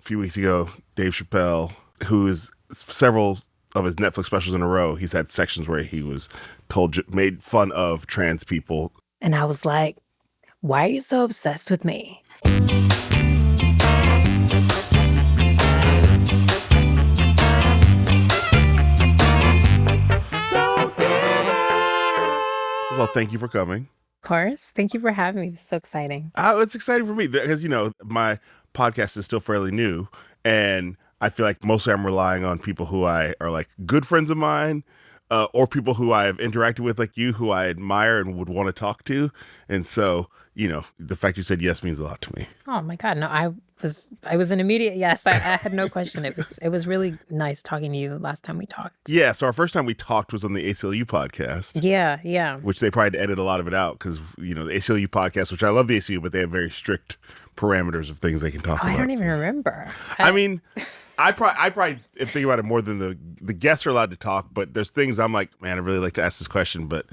few weeks ago, Dave Chappelle, who is several of his Netflix specials in a row, he's had sections where he was made fun of trans people. And I was like, why are you so obsessed with me? Well, thank you for coming. Of course. Thank you for having me. This is so exciting. It's exciting for me because, my podcast is still fairly new, and I feel like mostly I'm relying on people who are like good friends of mine, or people who I have interacted with, like you, who I admire and would want to talk to. And so, the fact you said yes means a lot to me. Oh my God. No, I was an immediate yes. I had no question. It was really nice talking to you last time we talked. Yeah. So our first time we talked was on the ACLU podcast. Yeah. Which they probably had to edit a lot of it out because, the ACLU podcast, which I love the ACLU, but they have very strict parameters of things they can talk about. I don't even remember. I mean, I probably am thinking about it more than the guests are allowed to talk, but there's things I'm like, man, I really like to ask this question, but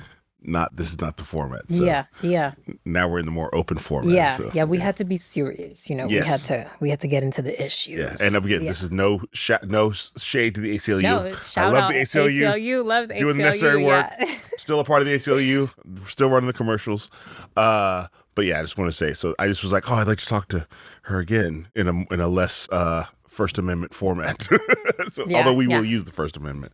this is not the format. So yeah. Now we're in the more open format. We had to be serious. Yes. We had to get into the issues. Yeah, and again, this is no shade to the ACLU. No, I love the ACLU. Love the ACLU. Doing the necessary work. Still a part of the ACLU. Still running the commercials. But yeah, I just want to say. So I just was like, I'd like to talk to her again in a less First Amendment format. Although we will use the First Amendment.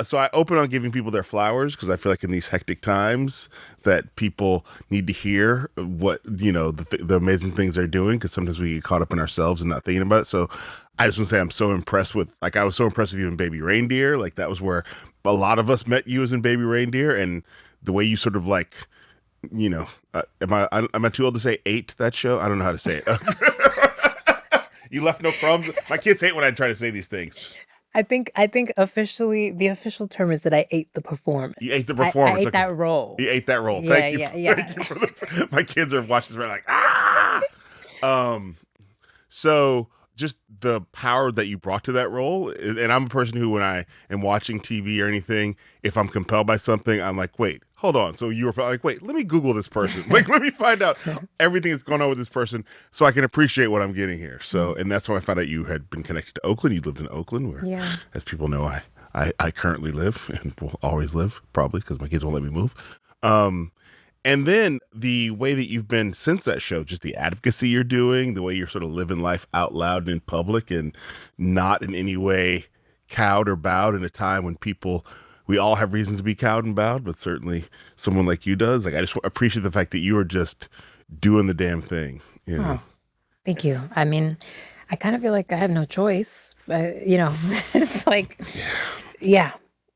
So I open on giving people their flowers because I feel like in these hectic times that people need to hear what, the amazing things they're doing, because sometimes we get caught up in ourselves and not thinking about it. So I just want to say I'm so impressed with, I was so impressed with you in Baby Reindeer. Like that was where a lot of us met you as in Baby Reindeer, and the way you sort of like, am I too old to say ate that show? I don't know how to say it. You left no crumbs. My kids hate when I try to say these things. I think officially the official term is that I ate the performance. You ate the performance. I ate that role. You ate that role. Yeah, Thank you for my kids are watching this. Right, like So just the power that you brought to that role, and I'm a person who, when I am watching TV or anything, if I'm compelled by something, I'm like, wait, hold on. So you were probably like, wait, let me Google this person. Like, let me find out everything that's going on with this person so I can appreciate what I'm getting here. So, and that's when I found out you had been connected to Oakland. You lived in Oakland, where, as people know, I currently live and will always live, probably because my kids won't let me move. And then the way that you've been since that show, just the advocacy you're doing, the way you're sort of living life out loud and in public and not in any way cowed or bowed in a time when we all have reasons to be cowed and bowed, but certainly someone like you does. Like, I just appreciate the fact that you are just doing the damn thing. Oh, thank you. I mean, I kind of feel like I have no choice. It's like,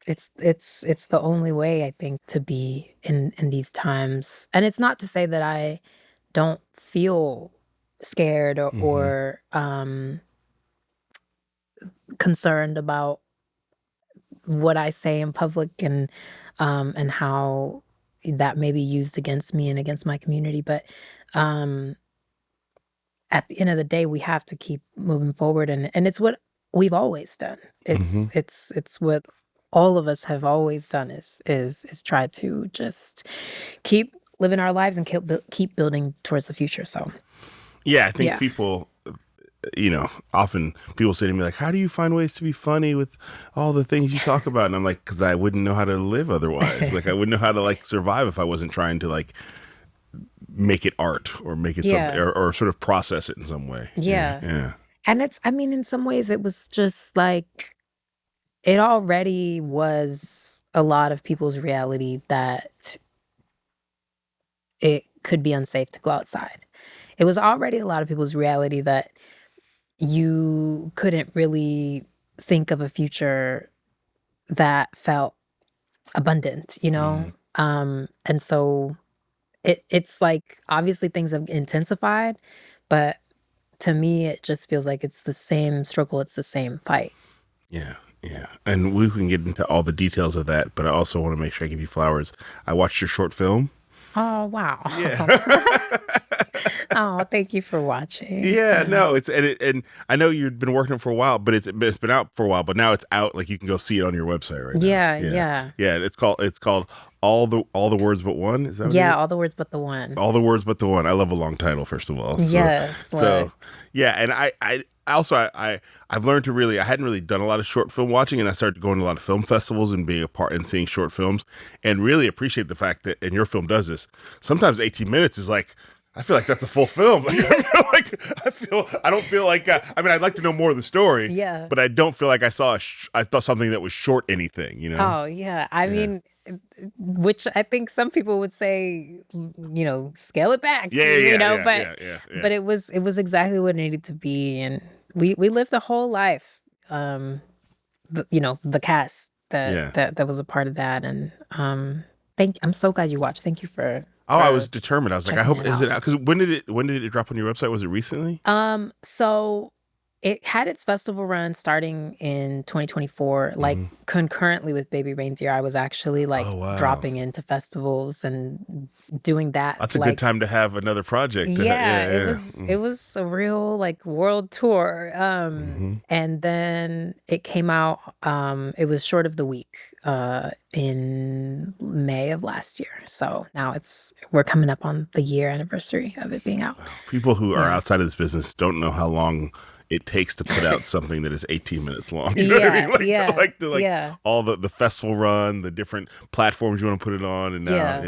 it's the only way, I think, to be in these times. And it's not to say that I don't feel scared or concerned about what I say in public and how that may be used against me and against my community. But at the end of the day, we have to keep moving forward, and it's what we've always done. It's what all of us have always done is try to just keep living our lives and keep building towards the future. So yeah, I think people, often people say to me like, how do you find ways to be funny with all the things you talk about? And I'm like, because I wouldn't know how to live otherwise. Like, I wouldn't know how to like survive if I wasn't trying to like make it art or make it something or sort of process it in some way. Yeah. And in some ways it was just like, it already was a lot of people's reality that it could be unsafe to go outside. It was already a lot of people's reality that you couldn't really think of a future that felt abundant, And so it's like, obviously things have intensified, but to me, it just feels like it's the same struggle. It's the same fight. Yeah. Yeah. And we can get into all the details of that, but I also want to make sure I give you flowers. I watched your short film. Oh, wow. Yeah. Oh, thank you for watching. Yeah, no, and I know you've been working it for a while, but it's been out for a while, but now it's out. Like you can go see it on your website right now. Yeah, Yeah, yeah. yeah. It's called all the words but one. Is that what it Yeah, is? all the words but the one. All the words but the one. I love a long title, first of all. Yes, So look. yeah, and I also I've learned to really I hadn't really done a lot of short film watching, and I started going to a lot of film festivals and being a part and seeing short films, and really appreciate the fact that, and your film does this. Sometimes 18 minutes is like. I feel like that's a full film. I don't feel like. I mean, I'd like to know more of the story. Yeah. But I don't feel like I thought something that was short anything. You know. Oh, yeah. I mean, which I think some people would say, scale it back. Yeah, but yeah. but it was exactly what it needed to be, and we lived a whole life. The cast that was a part of that, and I'm so glad you watched. Thank you for. Oh, I was determined. I was like, I hope checking it is it out. out? Because when did it drop on your website? Was it recently? So it had its festival run starting in 2024, like concurrently with Baby Reindeer. I was actually like Oh, wow. dropping into festivals and doing that. That's a like, good time to have another project. Yeah, it was a real like world tour. And then it came out. It was short of the week in May of last year. So now we're coming up on the year anniversary of it being out. People who are outside of this business don't know how long it takes to put out something that is 18 minutes long. You know what I mean? Yeah. All the festival run, the different platforms you want to put it on, and now,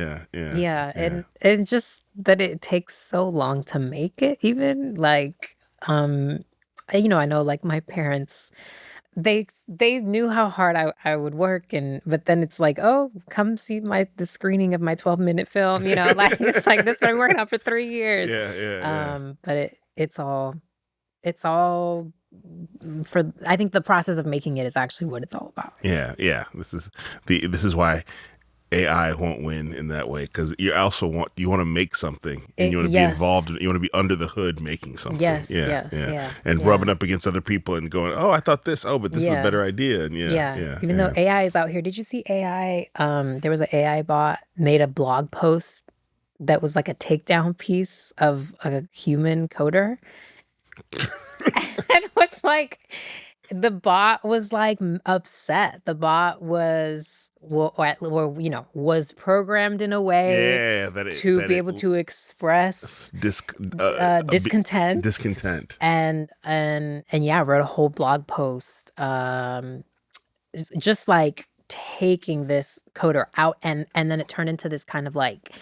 And just that it takes so long to make it. Even like, I know like my parents. They knew how hard I would work, but then it's like, oh, come see the screening of my 12-minute film, like it's like this been working on for 3 years. But it's all for, I think the process of making it is actually what it's all about. Yeah. This is why AI won't win in that way, because you also want to make something, and you want to be involved, you want to be under the hood making something. Yes, and rubbing up against other people and going, oh, I thought this, but this is a better idea, and Even though AI is out here, did you see AI? There was an AI bot made a blog post that was like a takedown piece of a human coder. And it was like, the bot was like upset. The bot was, was programmed in a way to be able to express discontent. Discontent. And wrote a whole blog post, just like taking this coder out, and then it turned into this kind of like,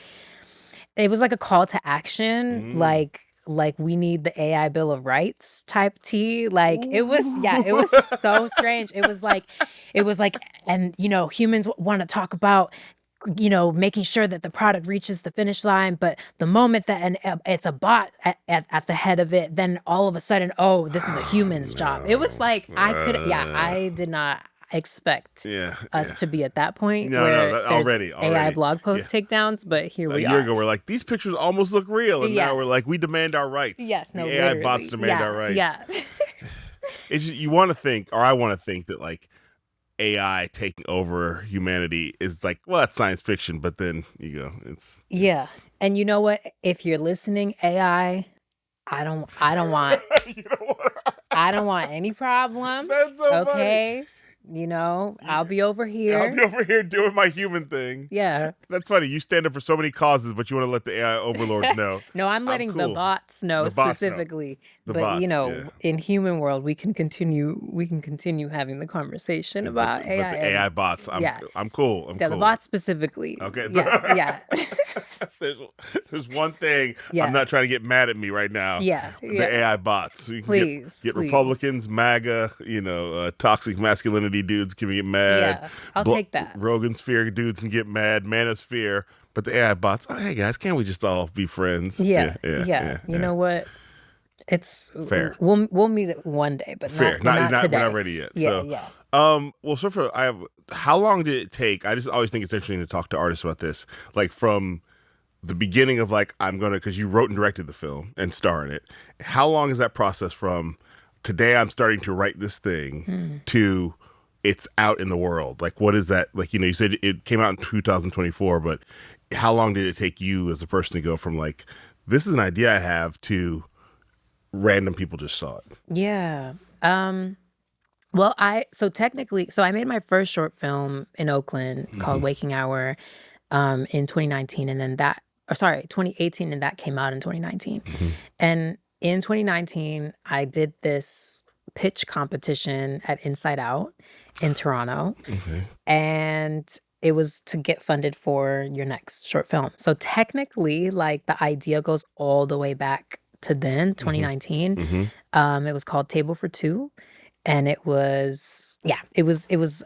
it was like a call to action, like we need the AI Bill of Rights type tea. Like it was so strange. It was like, and humans want to talk about, making sure that the product reaches the finish line, but the moment that it's a bot at the head of it, then all of a sudden, oh, this is a human's job. It was like, I did not expect us to be at that point already AI blog post takedowns, but here we are. A year ago, we're like, these pictures almost look real, and now we're like, we demand our rights. Yes, no, the AI bots demand our rights. Yeah. It's just, you want to think, or I want to think that like AI taking over humanity is like, well, that's science fiction, but then you go, it's and you know what? If you're listening, AI, I don't want I don't want any problems. That's so funny. I'll be over here. Doing my human thing. Yeah. That's funny. You stand up for so many causes, but you want to let the AI overlords know. No, I'm letting the bots know specifically. In human world, we can continue having the conversation about AI. But the AI bots, I'm cool. I'm cool. The bots specifically. Okay. Yeah. There's one thing. I'm not trying to get mad at me right now. The AI bots. So you can please. Get Republicans, MAGA, toxic masculinity dudes can get mad. Yeah, I'll take that. Rogan sphere dudes can get mad. Manosphere. But the AI bots, oh, hey guys, can't we just all be friends? Yeah. You know what? It's fair. We'll meet it one day, but fair. Not today. We're not ready yet. Yeah. Well, so how long did it take? I just always think it's interesting to talk to artists about this. Like from the beginning of like, because you wrote and directed the film and star in it. How long is that process from today I'm starting to write this thing to it's out in the world? Like, what is that? Like, you said it came out in 2024, but how long did it take you as a person to go from like this is an idea I have to random people just saw it. Yeah. Well, so I made my first short film in Oakland called Waking Hour in 2019, and then 2018, and that came out in 2019. And in 2019, I did this pitch competition at Inside Out in Toronto, and it was to get funded for your next short film. So technically, like, the idea goes all the way back to then, 2019. It was called Table for Two, and it was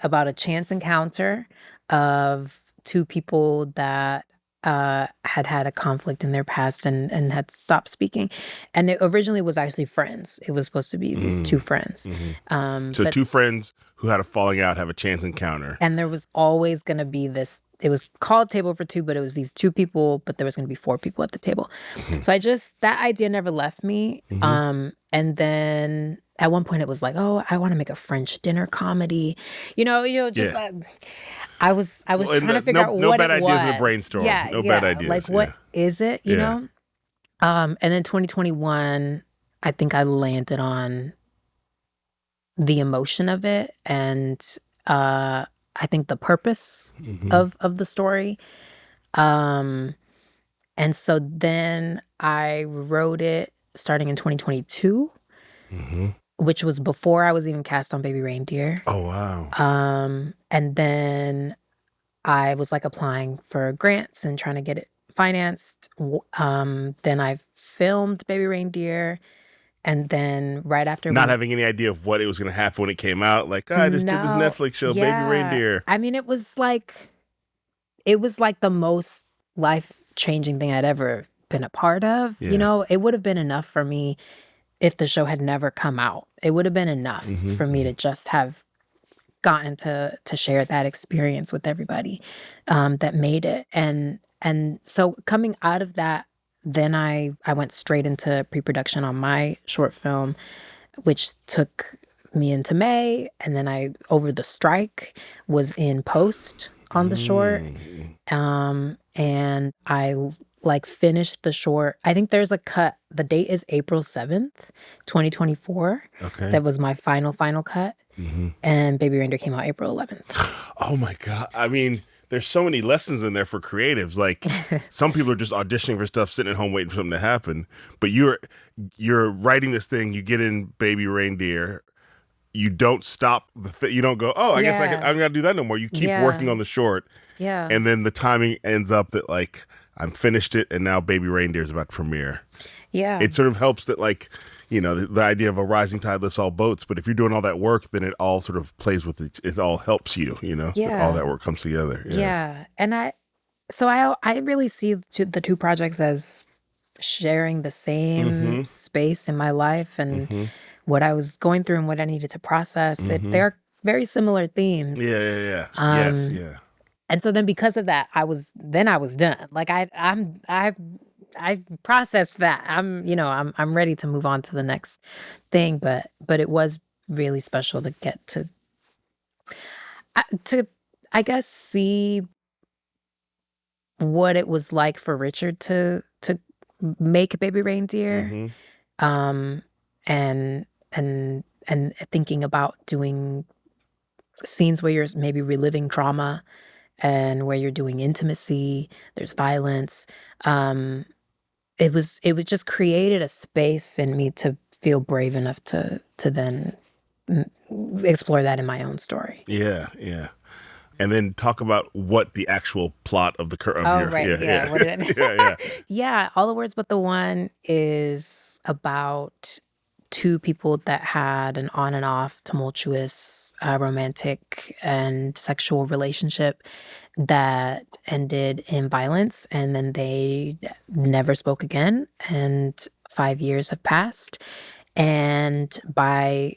about a chance encounter of two people that had a conflict in their past and had stopped speaking. And it originally was actually friends. It was supposed to be these two friends. So But two friends who had a falling out have a chance encounter. and there was always going to be this, it was called Table for Two, but it was these two people, but there was going to be four people at the table. So that idea never left me. And then at one point it was like, oh, I want to make a French dinner comedy. Just Yeah. I was Well, trying to figure out no what bad it was. ideas in a brainstorm. Yeah, No bad ideas. Like, what is it, you Yeah. know? And then 2021, I think I landed on the emotion of it, and I think the purpose of the story. And so then I wrote it starting in 2022, which was before I was even cast on Baby Reindeer. Oh, wow. And then I was like applying for grants and trying to get it financed. Then I filmed Baby Reindeer. And then right after Not having any idea of what it was going to happen when it came out. Like, I just did this No, Netflix show, Baby yeah. Reindeer. I mean, it was like the most life-changing thing I'd ever been a part of. Yeah. It would have been enough for me if the show had never come out. It would have been enough for me to just have gotten to share that experience with everybody that made it. And so coming out of that, then I went straight into pre-production on my short film, which took me into May. And then I, over the strike, was in post on the short. And I finished the short. I think there's a cut. The date is April 7th, 2024. Okay. That was my final cut. And Baby Reindeer came out April 11th. Oh, my God. I mean, there's so many lessons in there for creatives. Like, some people are just auditioning for stuff, sitting at home waiting for something to happen. But you're writing this thing. You get in Baby Reindeer. You don't stop you don't go, oh, I guess I'm gonna do that no more. You keep working on the short. Yeah. And then the timing ends up that, like, I'm finished it, and now Baby Reindeer is about to premiere. Yeah. It sort of helps that, like, the idea of a rising tide lifts all boats. But if you're doing all that work, then it all sort of plays with it. It all helps you, Yeah. all that work comes together. Yeah. And I really see the two projects as sharing the same space in my life and what I was going through and what I needed to process. They're very similar themes. Yeah. Yes, yeah. And so then because of that, I was done. Like, I processed that. I'm ready to move on to the next thing, but it was really special to get to I guess see what it was like for Richard to make Baby Reindeer. And thinking about doing scenes where you're maybe reliving trauma and where you're doing intimacy, there's violence. It just created a space in me to feel brave enough to then explore that in my own story. Yeah. And then talk about what the actual plot of the Right. Yeah. What did yeah. Yeah. All the Words But the One is about two people that had an on and off tumultuous romantic and sexual relationship that ended in violence, and then they never spoke again, and 5 years have passed, and by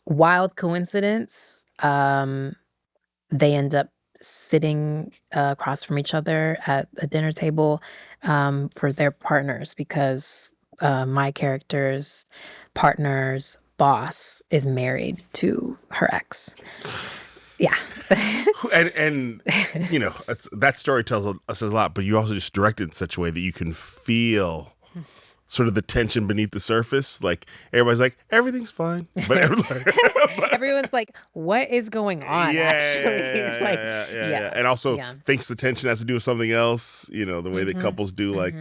wild coincidence, they end up sitting across from each other at a dinner table for their partners, because my character's partner's boss is married to her ex. Yeah. And that story tells us a lot, but you also just direct it in such a way that you can feel sort of the tension beneath the surface. Like everybody's like, everything's fine, but Everyone's like, what is going on, actually? Like, yeah. And also thinks the tension has to do with something else, the way that couples do, like,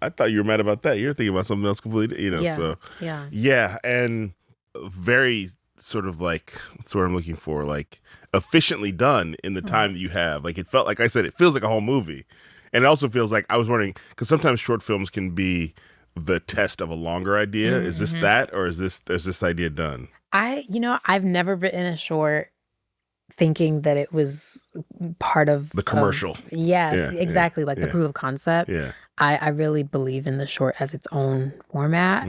I thought you were mad about that. You're thinking about something else completely, so. Yeah. And very sort of like, that's what I'm looking for, like efficiently done in the time that you have. Like it felt, like I said, it feels like a whole movie. And it also feels like, I was wondering, because sometimes short films can be the test of a longer idea. Is this that, or is this idea done? I've never written a short thinking that it was part of the commercial. Yes, exactly. Like the proof of concept. Yeah. I really believe in the short as its own format.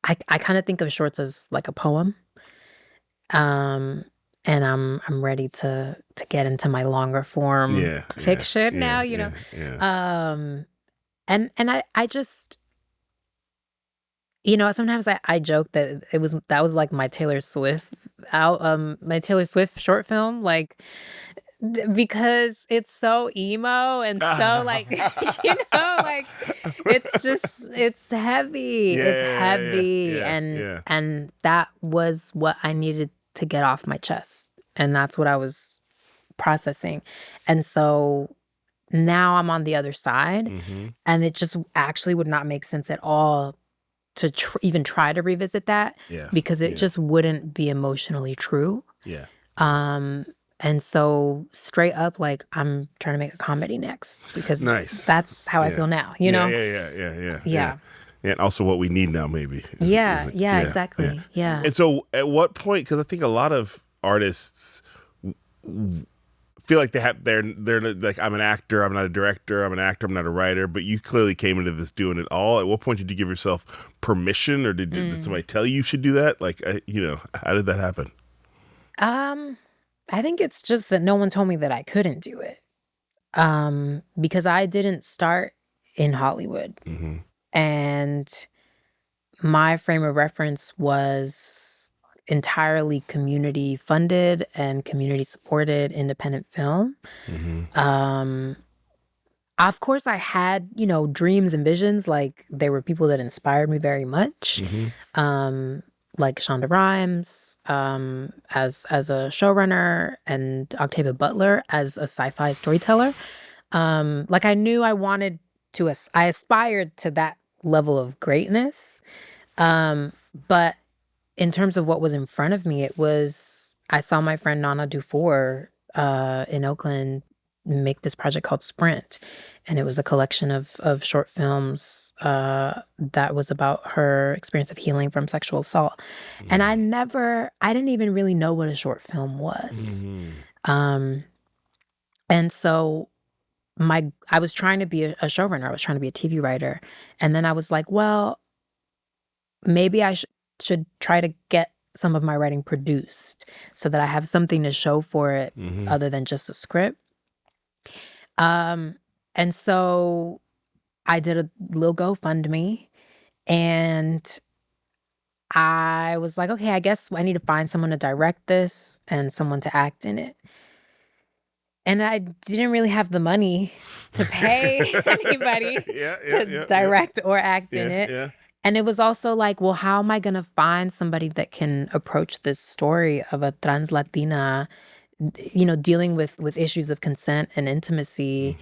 I kind of think of shorts as like a poem. And I'm ready to get into my longer form fiction now, And I just, sometimes I joke that that was like my Taylor Swift short film, like because it's so emo and so like like it's heavy. It's heavy and that was what I needed to get off my chest. And that's what I was processing. And so now I'm on the other side, and it just actually would not make sense at all to even try to revisit that because it just wouldn't be emotionally true. Yeah. And so straight up, like, I'm trying to make a comedy next because that's how I feel now, Yeah. And also what we need now, maybe. Exactly. Yeah. And so at what point, because I think a lot of artists feel like they're like, I'm an actor, I'm not a director, I'm an actor, I'm not a writer, but you clearly came into this doing it all. At what point did you give yourself permission, or did somebody tell you should do that? Like, how did that happen? I think it's just that no one told me that I couldn't do it. Because I didn't start in Hollywood. And my frame of reference was entirely community funded and community supported independent film. Of course I had, dreams and visions. Like there were people that inspired me very much. Like Shonda Rhimes as a showrunner, and Octavia Butler as a sci-fi storyteller. Like I knew I wanted to, I aspired to that level of greatness. But in terms of what was in front of me, I saw my friend Nana Dufour in Oakland make this project called Sprint. And it was a collection of short films that was about her experience of healing from sexual assault. And I didn't even really know what a short film was. And so I was trying to be a showrunner. I was trying to be a TV writer. And then I was like, well, maybe I should try to get some of my writing produced so that I have something to show for it other than just a script. And so I did a little GoFundMe, and I was like, okay, I guess I need to find someone to direct this and someone to act in it. And I didn't really have the money to pay anybody to direct or act in it. And it was also like, well, how am I going to find somebody that can approach this story of a trans Latina, dealing with issues of consent and intimacy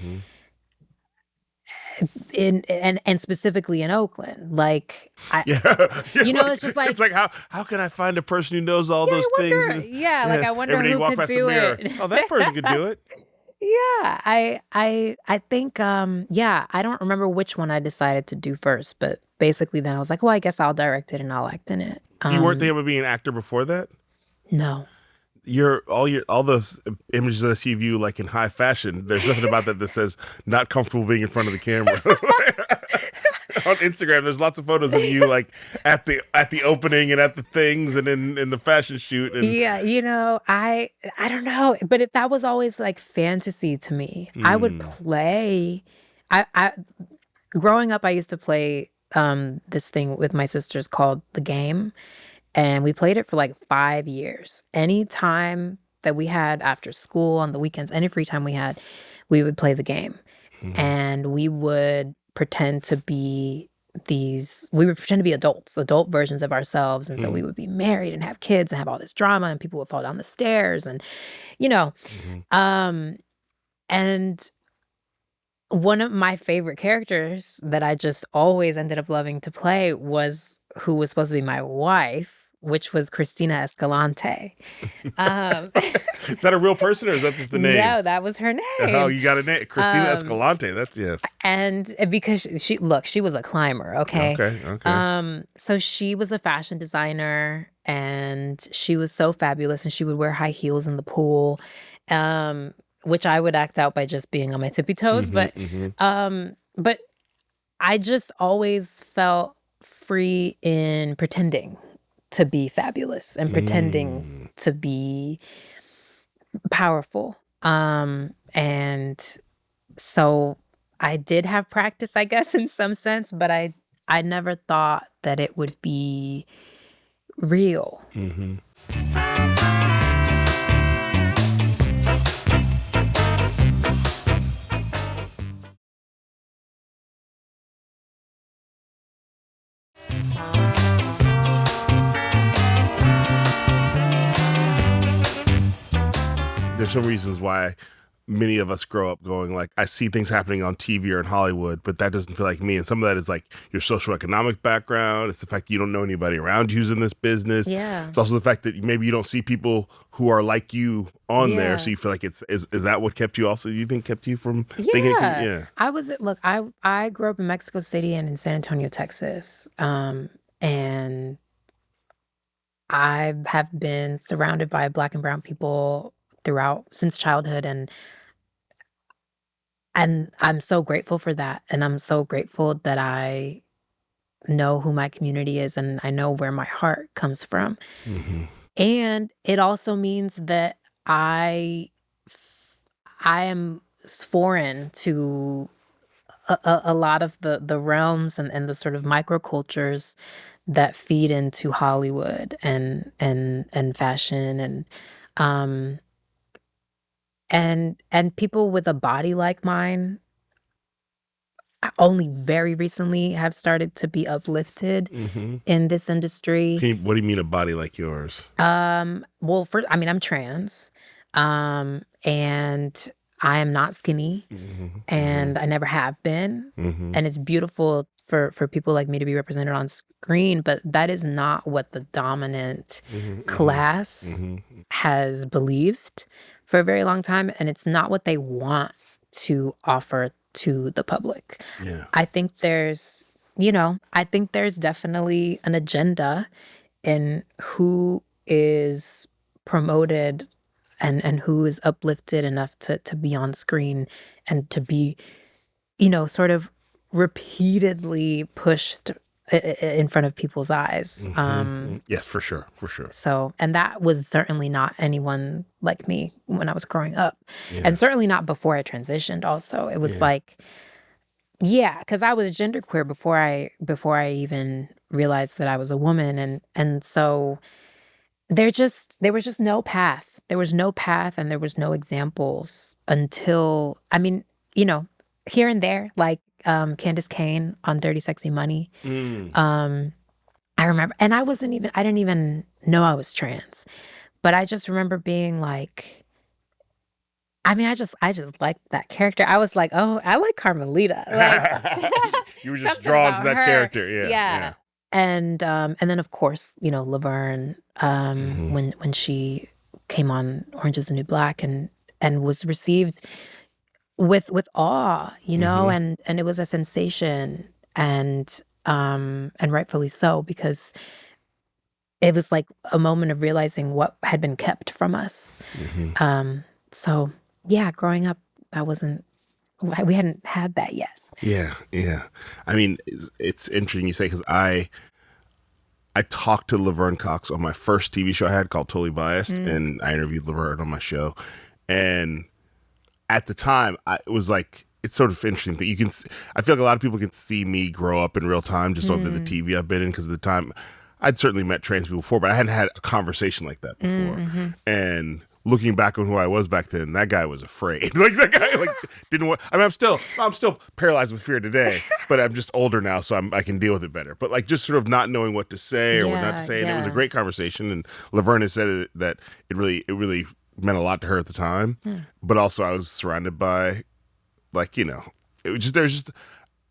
and specifically in Oakland? Like, it's just like, it's like, how can I find a person who knows all those things? Like, I wonder who could do it. Oh, that person could do it. I think, I don't remember which one I decided to do first, but basically then I was like, well, I guess I'll direct it and I'll act in it. You weren't thinking of being an actor before that? No. All those images that I see of you like in high fashion, there's nothing about that says not comfortable being in front of the camera. On Instagram, there's lots of photos of you like at the opening and at the things and in the fashion shoot. And I don't know, but that was always like fantasy to me. I would play. I growing up, I used to play this thing with my sisters called The Game. And we played it for like 5 years. Any time that we had after school, on the weekends, any free time we had, we would play the game. And we would pretend to be adult versions of ourselves. And so we would be married and have kids and have all this drama, and people would fall down the stairs and, you know, and one of my favorite characters that I just always ended up loving to play was who was supposed to be my wife, which was Christina Escalante. Is that a real person or is that just the name? No, that was her name. Oh, you got a name. Christina Escalante. That's yes. And because she was a climber, okay? Okay. So she was a fashion designer and she was so fabulous, and she would wear high heels in the pool. Which I would act out by just being on my tippy toes. But I just always felt free in pretending to be fabulous and pretending to be powerful. And so I did have practice, I guess, in some sense, but I never thought that it would be real. There's some reasons why many of us grow up going like, I see things happening on TV or in Hollywood, but that doesn't feel like me. And some of that is like your socioeconomic background. It's the fact that you don't know anybody around you who's in this business. Yeah. It's also the fact that maybe you don't see people who are like you on there. So you feel like is that what kept you also, you think kept you from thinking? Yeah. I grew up in Mexico City and in San Antonio, Texas. And I have been surrounded by Black and brown people since childhood, and I'm so grateful for that, and I'm so grateful that I know who my community is and I know where my heart comes from. And it also means that I am foreign to a lot of the realms and the sort of microcultures that feed into Hollywood and fashion and people with a body like mine only very recently have started to be uplifted in this industry. What do you mean a body like yours? Well, I'm trans, and I am not skinny, and I never have been, and it's beautiful for people like me to be represented on screen, but that is not what the dominant class has believed for a very long time, and it's not what they want to offer to the public. Yeah. I think there's definitely an agenda in who is promoted and who is uplifted enough to be on screen and to be, sort of repeatedly pushed in front of people's eyes. Yes, for sure. So, and that was certainly not anyone like me when I was growing up, and certainly not before I transitioned. Also, it was because I was genderqueer before I even realized that I was a woman, and so there was just no path. There was no path, and there was no examples until here and there, like Candace Kane on Dirty Sexy Money. I remember, and I didn't even know I was trans, but I just remember being like, I just liked that character. I was like, oh, I like Carmelita. Like, you were just drawn to that her. character. Yeah. And then of course, Laverne, when she came on Orange Is the New Black and was received with awe, and it was a sensation, and rightfully so, because it was like a moment of realizing what had been kept from us. So yeah, growing up, we hadn't had that yet. Yeah. I mean, it's interesting you say, because I talked to Laverne Cox on my first TV show I had called Totally Biased, and I interviewed Laverne on my show. And at the time, it was like, it's sort of interesting that I feel like a lot of people can see me grow up in real time just on the TV I've been in, because at the time I'd certainly met trans people before, but I hadn't had a conversation like that before. Mm-hmm. And looking back on who I was back then, that guy was afraid. Like that guy, like didn't want. I mean, I'm still paralyzed with fear today, but I'm just older now, so I can deal with it better. But like just sort of not knowing what to say or what not to say, and it was a great conversation. And Laverne had said that it really meant a lot to her at the time. But also, I was surrounded by, like, it was just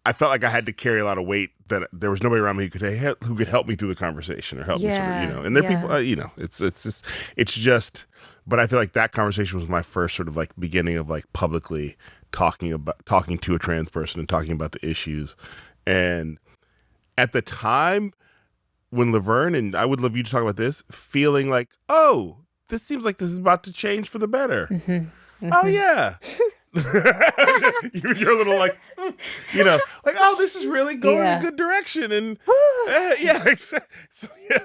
I felt like I had to carry a lot of weight, that there was nobody around me who could help me through the conversation or help me sort of, and there are people, it's just, but I feel like that conversation was my first sort of like beginning of like publicly talking to a trans person and talking about the issues. And at the time when Laverne, and I would love you to talk about this, feeling like, oh, this seems like this is about to change for the better. Mm-hmm. Mm-hmm. Oh yeah. You're a little like, like, oh, this is really going in a good direction, and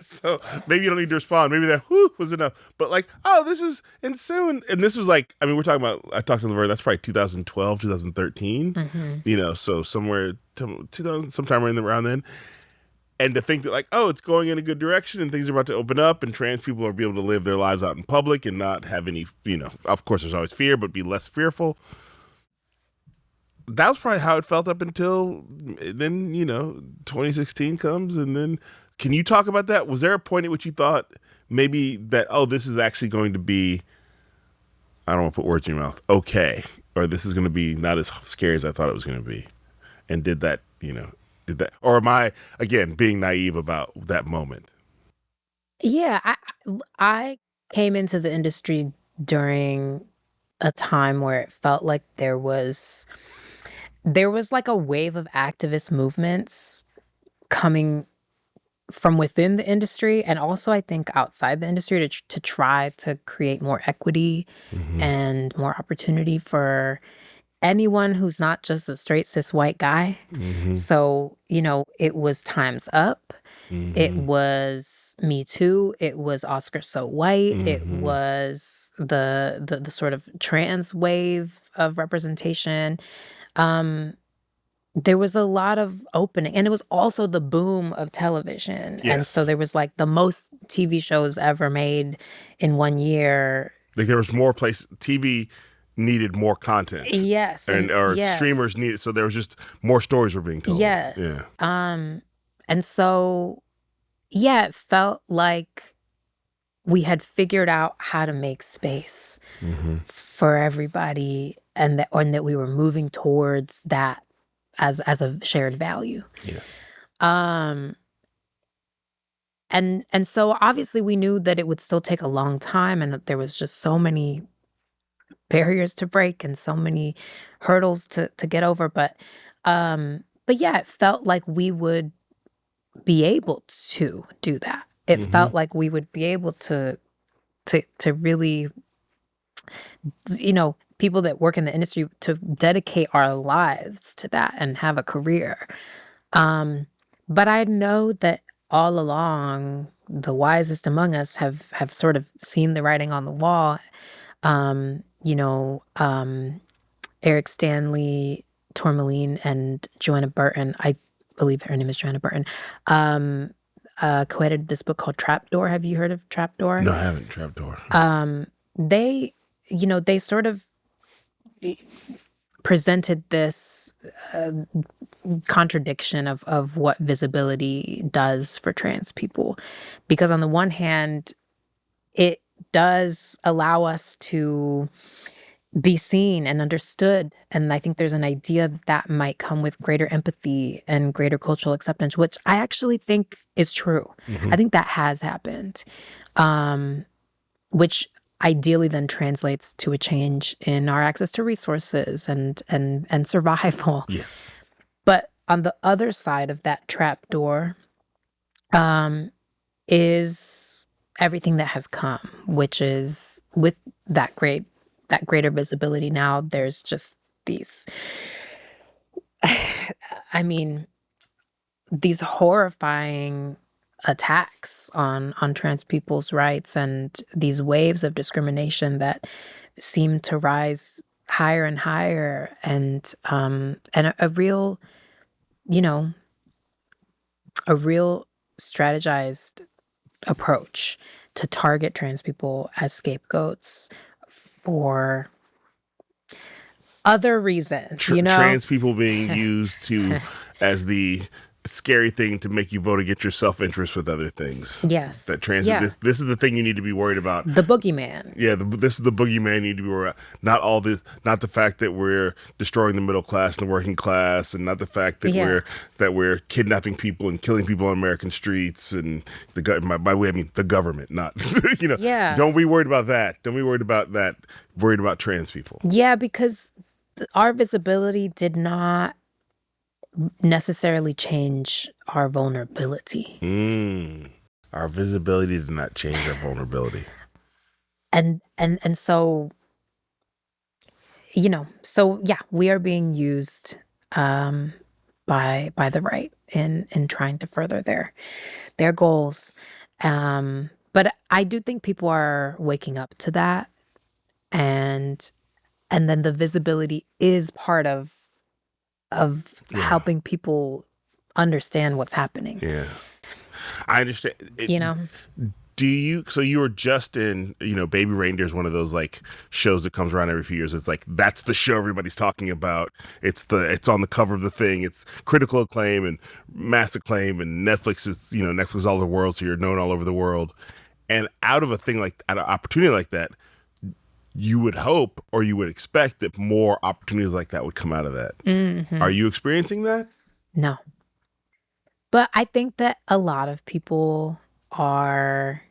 so maybe you don't need to respond. Maybe that whoo was enough, but like, oh, this is, and soon, and this was like, I mean, we're talking about, I talked to Laverne, that's probably 2012, 2013, so somewhere 2000, sometime around then. And to think that like, oh, it's going in a good direction and things are about to open up and trans people are be able to live their lives out in public and not have any, of course there's always fear, but be less fearful. That was probably how it felt up until then, 2016 comes. And then can you talk about that? Was there a point at which you thought maybe that, oh, this is actually going to be, I don't want to put words in your mouth, okay, or this is going to be not as scary as I thought it was going to be? And did that, or am I, again, being naive about that moment? Yeah, I came into the industry during a time where it felt like there was like a wave of activist movements coming from within the industry, and also I think outside the industry, to try to create more equity and more opportunity for anyone who's not just a straight cis white guy. So, it was Time's Up. It was Me Too. It was Oscar So White. It was the sort of trans wave of representation. There was a lot of opening, and it was also the boom of television. Yes. And so there was like the most TV shows ever made in 1 year. Like there was more TV needed more content. Yes. Or streamers needed, so there was just more stories were being told. Yes. Yeah. And so, it felt like we had figured out how to make space for everybody, and that we were moving towards that as a shared value. Yes. And so obviously we knew that it would still take a long time, and that there was just so many barriers to break and so many hurdles to get over. But it felt like we would be able to do that. It felt like we would be able to really, people that work in the industry, to dedicate our lives to that and have a career. But I know that all along, the wisest among us have sort of seen the writing on the wall. Eric Stanley, Tourmaline, and Joanna Burton, I believe her name is Joanna Burton, co-edited this book called Trapdoor. Have you heard of Trapdoor? No, I haven't. Trapdoor. They sort of presented this contradiction of what visibility does for trans people. Because on the one hand, it does allow us to be seen and understood. And I think there's an idea that might come with greater empathy and greater cultural acceptance, which I actually think is true. I think that has happened, which ideally then translates to a change in our access to resources and survival. Yes. But on the other side of that trapdoor is everything that has come, which is with that greater visibility. Now there's just these, these horrifying attacks on trans people's rights, and these waves of discrimination that seem to rise higher and higher, and a real strategized approach to target trans people as scapegoats for other reasons, Trans people being used to as the scary thing to make you vote against your self-interest with other things. Yes. That trans Yeah. this is the thing you need to be worried about. The boogeyman. Yeah, this is the boogeyman you need to be worried about. Not the fact that we're destroying the middle class and the working class, and not the fact that we're kidnapping people and killing people on American streets, and by the way I mean the government, not Yeah. Don't be worried about that. Don't be worried about that. Worried about trans people. Yeah, because our visibility did not necessarily change our vulnerability. Our visibility did not change our vulnerability. And so, so yeah, we are being used by the right in trying to further their goals. But I do think people are waking up to that, and then the visibility is part of helping people understand what's happening. Yeah. I understand. Do you? So you were just in, Baby Reindeer is one of those like shows that comes around every few years. It's like that's the show everybody's talking about. It's on the cover of the thing. It's critical acclaim and mass acclaim, and Netflix is Netflix is all over the world, so you're known all over the world. And out of an opportunity like that, you would hope or you would expect that more opportunities like that would come out of that. Mm-hmm. Are you experiencing that? No. But I think that a lot of people are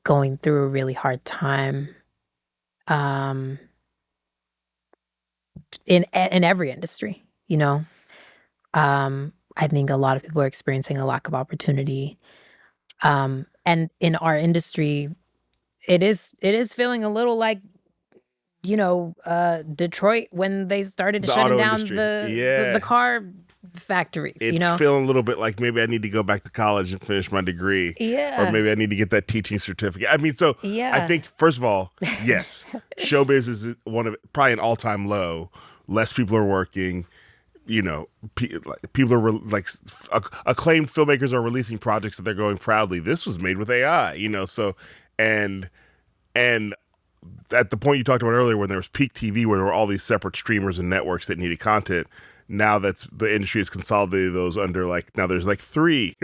going through a really hard time in every industry, I think a lot of people are experiencing a lack of opportunity. And in our industry, it is feeling a little like Detroit when they started shutting down the car factories. It's feeling a little bit like maybe I need to go back to college and finish my degree. Yeah. Or maybe I need to get that teaching certificate. I mean, so I think, first of all, yes, showbiz is probably an all-time low. Less people are working. People are acclaimed filmmakers are releasing projects that they're going proudly. This was made with AI, so and at the point you talked about earlier when there was peak TV where there were all these separate streamers and networks that needed content. Now the industry has consolidated those under now there's three.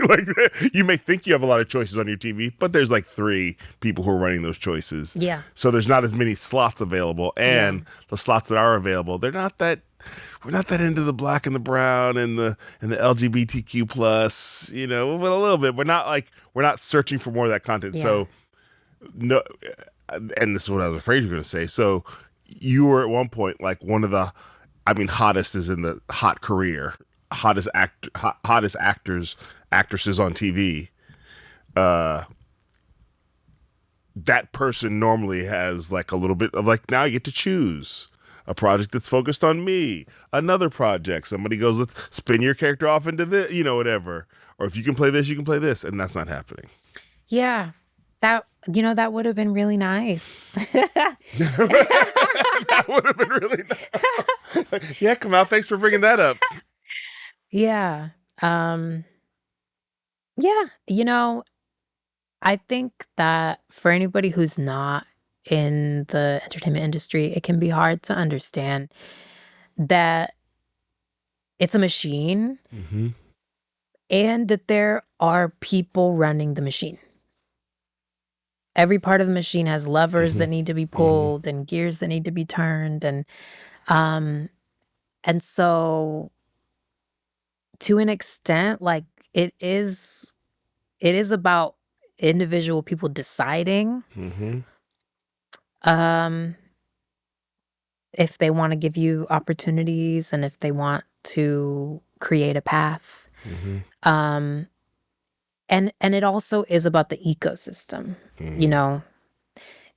You may think you have a lot of choices on your TV, but there's three people who are running those choices. Yeah. So there's not as many slots available, and the slots that are available, we're not that into the black and the brown and the LGBTQ plus, but a little bit. We're not searching for more of that content. Yeah. So no, and this is what I was afraid you were going to say. So you were at one point one of the, hottest is in the hot career, hottest actresses on TV. That person normally has a little bit of now I get to choose a project that's focused on me, another project. Somebody goes, let's spin your character off into this, whatever. Or if you can play this, you can play this. And that's not happening. Yeah. That would have been really nice. That would have been really nice. Yeah, Kamau, thanks for bringing that up. Yeah. I think that for anybody who's not in the entertainment industry, it can be hard to understand that it's a machine, mm-hmm. and that there are people running the machine. Every part of the machine has levers, mm-hmm. that need to be pulled, mm-hmm. and gears that need to be turned. And so to an extent, it is about individual people deciding, mm-hmm. If they want to give you opportunities and if they want to create a path. Mm-hmm. And it also is about the ecosystem. Mm-hmm.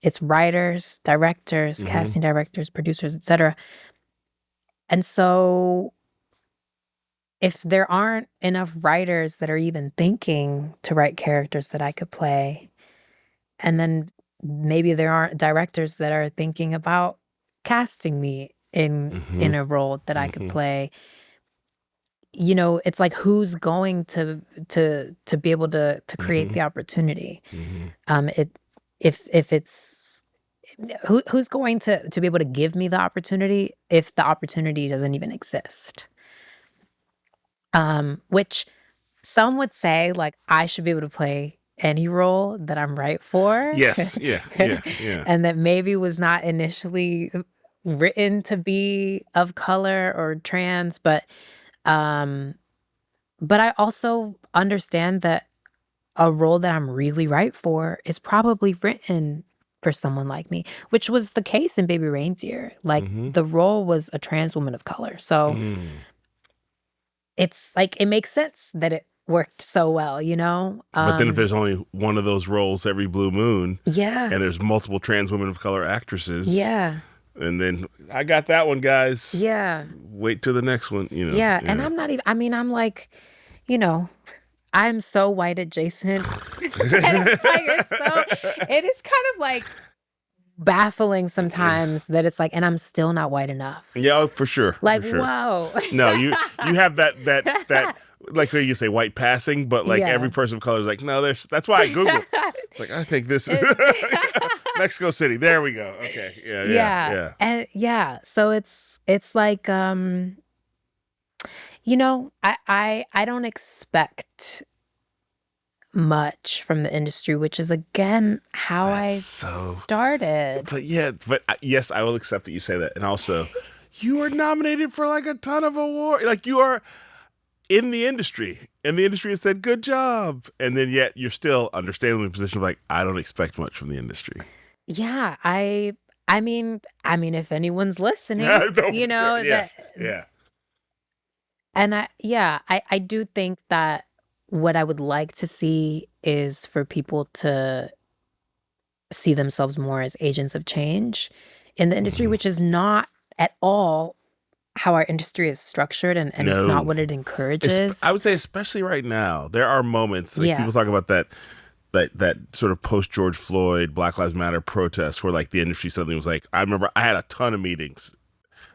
It's writers, directors, mm-hmm. casting directors, producers, etc. And so if there aren't enough writers that are even thinking to write characters that I could play, and then maybe there aren't directors that are thinking about casting me in a role that I could play, you know, it's like who's going to be able to create the opportunity. It if it's who's going to be able to give me the opportunity if the opportunity doesn't even exist. Which some would say like I should be able to play any role that I'm right for. Yes. Yeah. Yeah. Yeah. And that maybe was not initially written to be of color or trans, but I also understand that a role that I'm really right for is probably written for someone like me, which was the case in Baby Reindeer. Like the role was a trans woman of color. So it's like it makes sense that it worked so well, you know? But then if there's only one of those roles every blue moon, Yeah. and there's multiple trans women of color actresses, Yeah. and then I got that one, guys. Yeah. Wait till the next one, you know. Yeah. And I'm not even, I mean, I'm like, you know, I'm so white adjacent. And it's like, it is kind of like baffling sometimes that it's like, and I'm still not white enough. Yeah, for sure. Like, for sure. whoa. No, you have that like you say white passing, but like every person of color is like, no, that's why I Googled. Like, I think this is Mexico City. There we go. Okay. Yeah. And so it's like you know, I don't expect much from the industry, which is again how I started. But yes, I will accept that you say that. And also, you are nominated for like a ton of awards. Like you are in the industry, and the industry has said good job, and then yet you're still understandably in a position of like, I don't expect much from the industry. Yeah, I mean, if anyone's listening, you know, yeah. And I do think that what I would like to see is for people to see themselves more as agents of change in the industry, which is not at all how our industry is structured, and it's not what it encourages. I would say, especially right now, there are moments like people talk about that sort of post George Floyd, Black Lives Matter protests where like the industry suddenly was like, I remember I had a ton of meetings,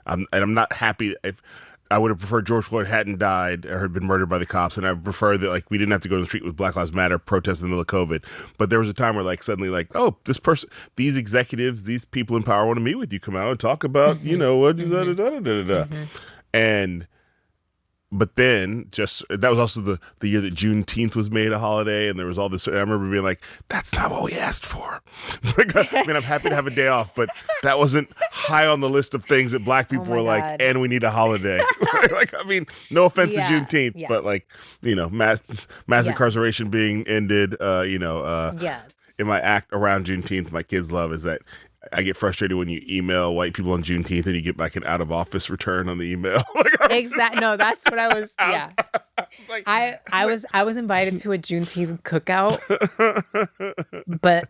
and I'm not happy. If I would have preferred George Floyd hadn't died or had been murdered by the cops, and I would prefer that like we didn't have to go to the street with Black Lives Matter protests in the middle of COVID. But there was a time where like suddenly like, oh, this person, these executives, these people in power want to meet with you, come out and talk about you know what and. But then, that was also the year that Juneteenth was made a holiday, and there was all this. I remember being like, "That's not what we asked for." Like, I mean, I'm happy to have a day off, but that wasn't high on the list of things that Black people were like. And we need a holiday. Like, I mean, no offense to Juneteenth, but like, you know, mass incarceration being ended. In my act around Juneteenth, my kids love is that. I get frustrated when you email white people on Juneteenth and you get like an out of office return on the email. Exactly. No, that's what I was. Yeah, I was invited to a Juneteenth cookout, but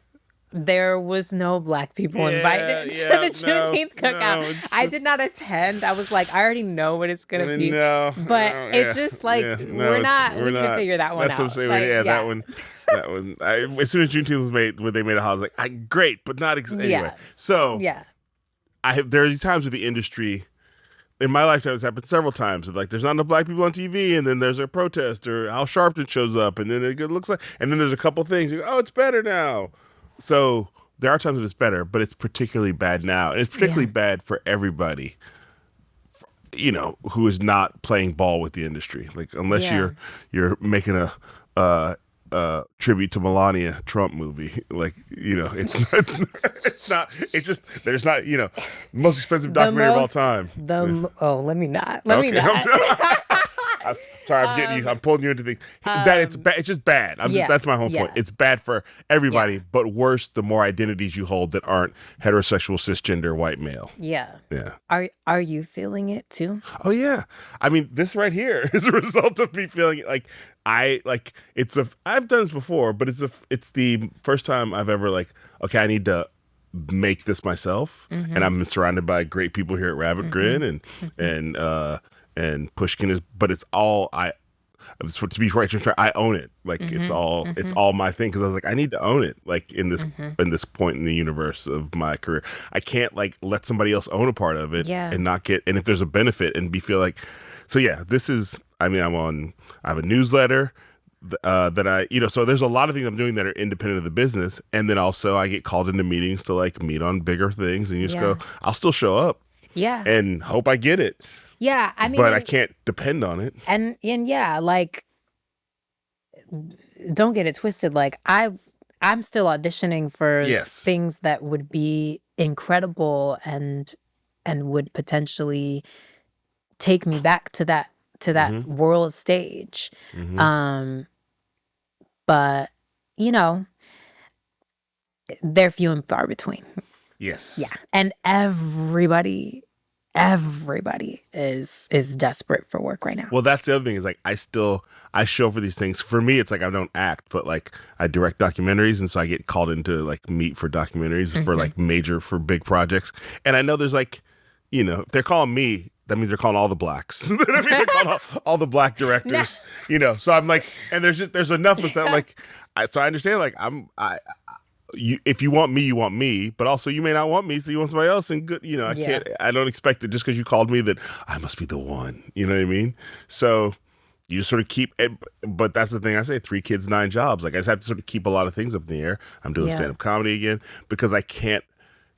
there was no Black people invited to the Juneteenth cookout. I did not attend. I was like, I already know what it's gonna be. It's just like we're not. We need to figure that one out. That's what I'm saying. That one. That one. As soon as Juneteenth was made, when they made a holiday, I was like, great, but not anyway. So there are these times with the industry. In my lifetime, it's happened several times. Like, there's not enough Black people on TV, and then there's a protest, or Al Sharpton shows up, and then it looks like, and then there's a couple things. You go, oh, it's better now. So there are times when it's better, but it's particularly bad now, and it's particularly bad for everybody. You know, who is not playing ball with the industry. Like, unless you're making a tribute to Melania Trump movie, like, you know, it's not there's not, you know, most expensive documentary of all time. Let me not. I'm sorry, I'm getting you. I'm pulling you into the that it's bad. It's just bad. That's my whole point. It's bad for everybody, but worse the more identities you hold that aren't heterosexual cisgender white male. Yeah. Are you feeling it too? Oh yeah. I mean, this right here is a result of me feeling it. Like I've done this before, but it's the first time I've ever like, okay, I need to make this myself, and I'm surrounded by great people here at Rabbit Grin and Pushkin is, but it's all to be quite transparent, I own it. Like it's all my thing because I was like, I need to own it. Like in this point in the universe of my career, I can't like let somebody else own a part of it Yeah. and not get. And if there's a benefit and feel like, so yeah, this is. I mean, I have a newsletter that so there's a lot of things I'm doing that are independent of the business, and then also I get called into meetings to like meet on bigger things, and you just go, I'll still show up Yeah. and hope I get it. Yeah. I mean, but I can't depend on it. And yeah, like, don't get it twisted. Like I'm still auditioning for things that would be incredible and would potentially take me back to that world stage. But they're few and far between. Yes. Yeah. And everybody is desperate for work right now. Well, that's the other thing is like I show for these things. For me, it's like I don't act, but like I direct documentaries, and so I get called into like meet for documentaries for big projects. And I know there's like, if they're calling me, that means they're calling all the blacks. I mean, they're calling all the black directors. So I'm like, and there's enough of that. Like, so I understand. Like if you want me, but also you may not want me, so you want somebody else. And good, I don't expect it just because you called me that I must be the one. You know what I mean? So you just sort of keep it. But that's the thing I say: 3 kids, 9 jobs. Like I just have to sort of keep a lot of things up in the air. I'm doing stand-up comedy again because I can't.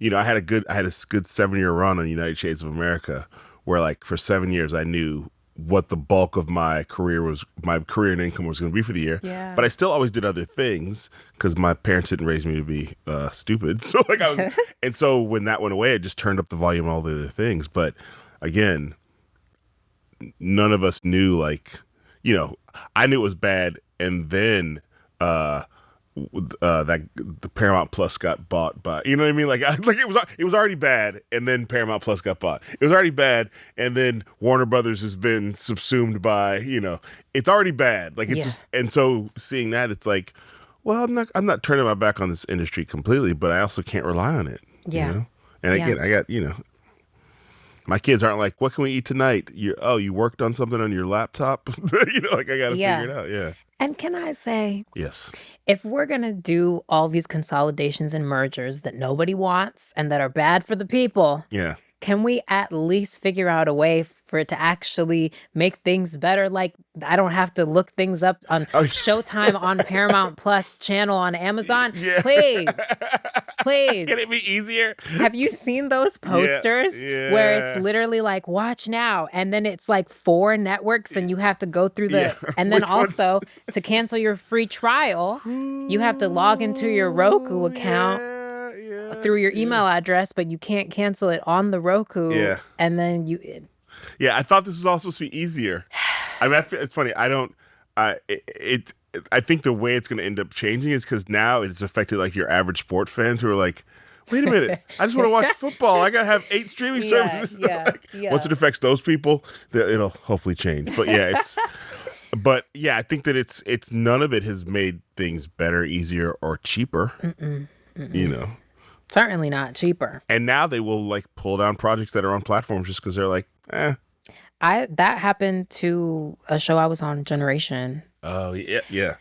I had a good 7-year run on United Shades of America, where like for 7 years I knew what the bulk of my career and income was going to be for the year. Yeah. But I still always did other things because my parents didn't raise me to be stupid. So like I was, and so when that went away, it just turned up the volume on all the other things. But again, none of us knew I knew it was bad, and then that the Paramount Plus got bought by, you know what I mean? Like it was already bad, and then Paramount Plus got bought. It was already bad, and then Warner Brothers has been subsumed by, it's already bad. Like it's just, and so seeing that, it's like, well, I'm not turning my back on this industry completely, but I also can't rely on it. Yeah. And again, I got, my kids aren't like, what can we eat tonight? You worked on something on your laptop? Like I got to figure it out. Yeah. And can I say, yes, if we're going to do all these consolidations and mergers that nobody wants and that are bad for the people, can we at least figure out a way for it to actually make things better? Like, I don't have to look things up on Showtime on Paramount Plus channel on Amazon. Yeah. Please. Can it be easier? Have you seen those posters where it's literally like, watch now, and then it's like 4 networks and you have to go through and then also to cancel your free trial, you have to log into your Roku account through your email address, but you can't cancel it on the Roku. Yeah. And then I thought this was all supposed to be easier. I mean, it's funny. I think the way it's going to end up changing is because now it's affected like your average sport fans who are like, wait a minute, I just want to watch football. I got to have 8 streaming services. Once it affects those people, it'll hopefully change. But I think that it's none of it has made things better, easier, or cheaper. Certainly not cheaper. And now they will like pull down projects that are on platforms just because they're like, that happened to a show I was on, Generation. Oh yeah.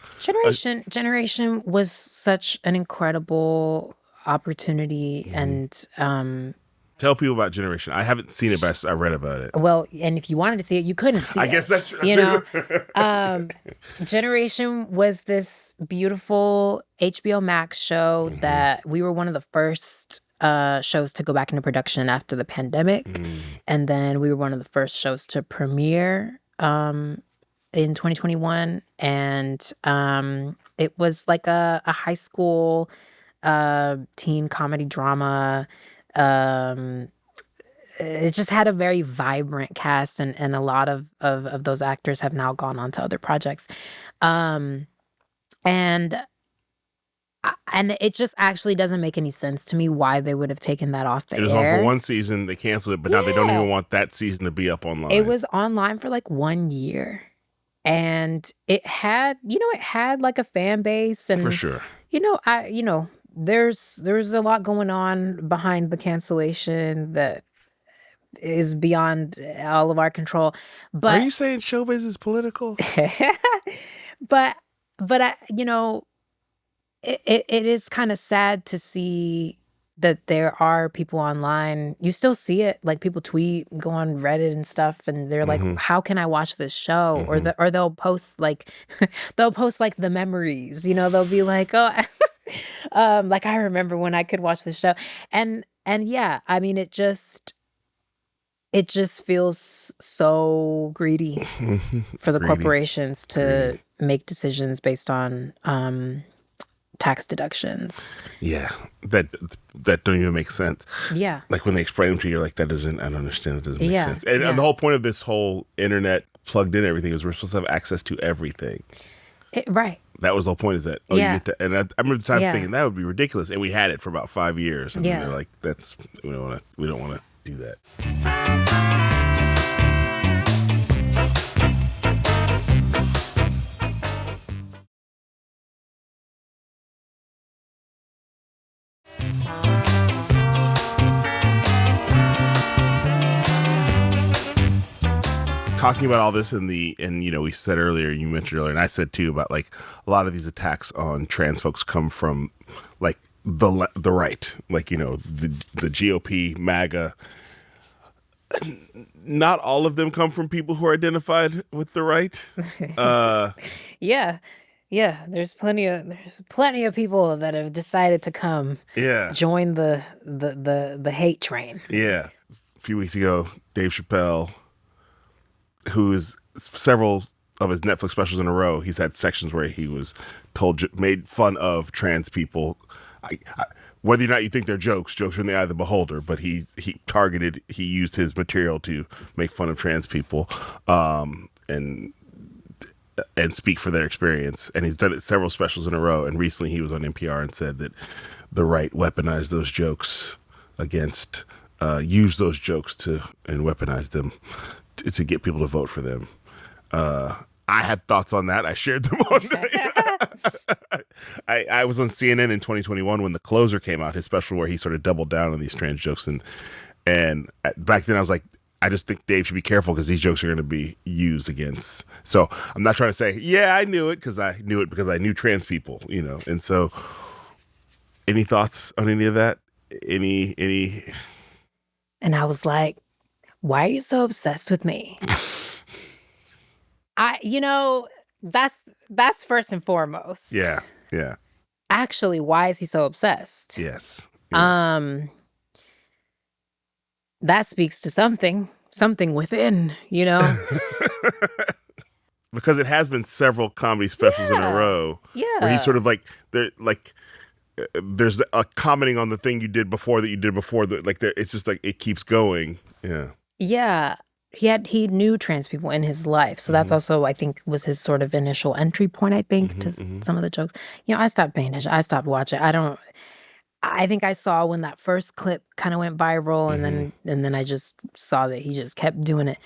Generation was such an incredible opportunity, and tell people about Generation. I haven't seen it, but I read about it. Well, and if you wanted to see it, you couldn't see it. I guess that's true. Generation was this beautiful HBO Max show that we were one of the first shows to go back into production after the pandemic, and then we were one of the first shows to premiere in 2021, and it was like a high school teen comedy drama. It just had a very vibrant cast, and a lot of those actors have now gone on to other projects, and it just actually doesn't make any sense to me why they would have taken that off the air. It was on for 1 season, they canceled it, but now they don't even want that season to be up online. It was online for like 1 year. And it had like a fan base, and for sure. There's a lot going on behind the cancellation that is beyond all of our control. Are But you saying showbiz is political? but I, it is kind of sad to see that there are people online. You still see it, like people tweet, go on Reddit and stuff, and they're like, Mm-hmm. "How can I watch this show?" Mm-hmm. Or they'll post like, they'll post like the memories. They'll be like, "Oh, like I remember when I could watch this show," and yeah, I mean, it just feels so greedy for the Greedy. corporations to make decisions based on tax deductions. Yeah, that don't even make sense. Yeah. Like when they explain them to you, you're like, that doesn't. I don't understand. That doesn't make Yeah, sense. And yeah. the whole point of this whole internet plugged in everything is we're supposed to have access to everything. Right. That was the whole point. Is that you Yeah. get to, and I remember the time Yeah. thinking that would be ridiculous, and we had it for about 5 years, and then Yeah. they're like, that's we don't want to do that. Talking about all this and we said earlier, you mentioned earlier, and I said too about like a lot of these attacks on trans folks come from like the right, like the GOP, MAGA. Not all of them come from people who are identified with the right. Yeah. Yeah. There's plenty of people that have decided to come Yeah, join the hate train. yeah. A few weeks ago, Dave Chappelle, who is several of his Netflix specials in a row, he's had sections where he was made fun of trans people. Whether or not you think they're jokes are in the eye of the beholder, but he used his material to make fun of trans people, and speak for their experience. And he's done it several specials in a row. And recently he was on NPR and said that the right weaponized those jokes use those jokes and weaponize them to get people to vote for them. I had thoughts on that. I shared them on I was on CNN in 2021 when The Closer came out, his special where he sort of doubled down on these trans jokes. And back then I was like, I just think Dave should be careful because these jokes are going to be used against. So I'm not trying to say, yeah, I knew it because I knew trans people, And so any thoughts on any of that? Any And I was like, why are you so obsessed with me? That's first and foremost. Yeah. Yeah. Actually, why is he so obsessed? Yes. Yeah. That speaks to something within, Because it has been several comedy specials in a row. Yeah. Where he's sort of like there's a commenting on the thing you did before that you did before it's just like it keeps going. Yeah. Yeah. He knew trans people in his life. So that's also, I think, was his sort of initial entry point, I think, to some of the jokes. I stopped paying attention. I stopped watching. I think I saw when that first clip kind of went viral, and then I just saw that he just kept doing it.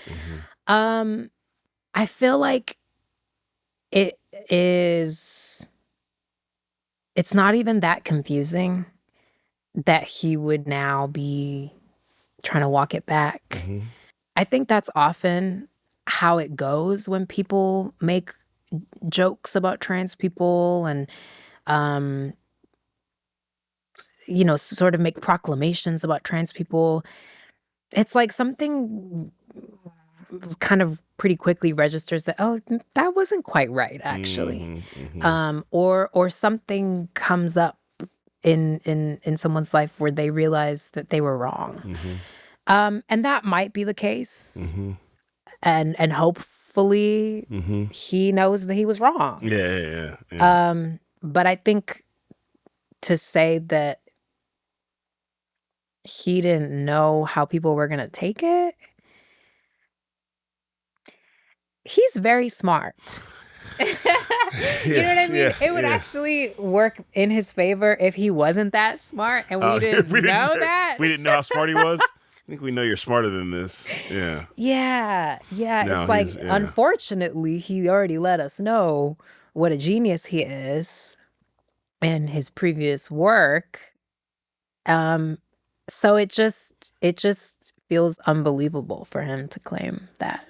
I feel like it's not even that confusing that he would now be trying to walk it back. I think that's often how it goes when people make jokes about trans people and, sort of make proclamations about trans people. It's like something kind of pretty quickly registers that, oh, that wasn't quite right, actually. Or something comes up in someone's life where they realize that they were wrong. And that might be the case. And hopefully he knows that he was wrong. Yeah. But I think to say that he didn't know how people were going to take it, he's very smart. You know what I mean? It would actually work in his favor if he wasn't that smart and we didn't know that. We didn't know how smart he was. I think we know you're smarter than this. Yeah. Yeah. No, it's like, unfortunately, he already let us know what a genius he is in his previous work. So it just feels unbelievable for him to claim that.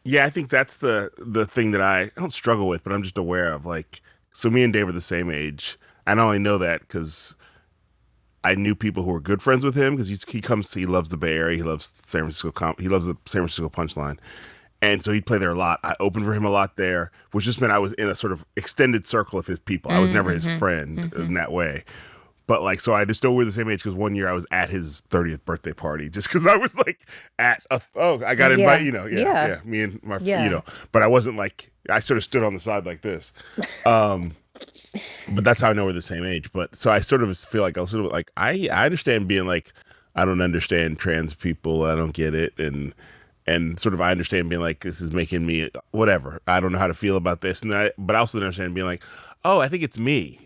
Yeah, I think that's the thing that I don't struggle with, but I'm just aware of. Like, so me and Dave are the same age. I not only know that because I knew people who were good friends with him because he loves the Bay Area, he loves San Francisco, he loves the San Francisco Punchline, and so he'd play there a lot. I opened for him a lot there, which just meant I was in a sort of extended circle of his people. I was never his friend in that way. But like, so I just know we're the same age because one year I was at his 30th birthday party just because I was like I got invited, me and my, but I wasn't like, I sort of stood on the side like this. But that's how I know we're the same age. But so I sort of feel like I was sort of like, I understand being like, I don't understand trans people. I don't get it. And sort of I understand being like, this is making me whatever. I don't know how to feel about this. But I also understand being like, oh, I think it's me.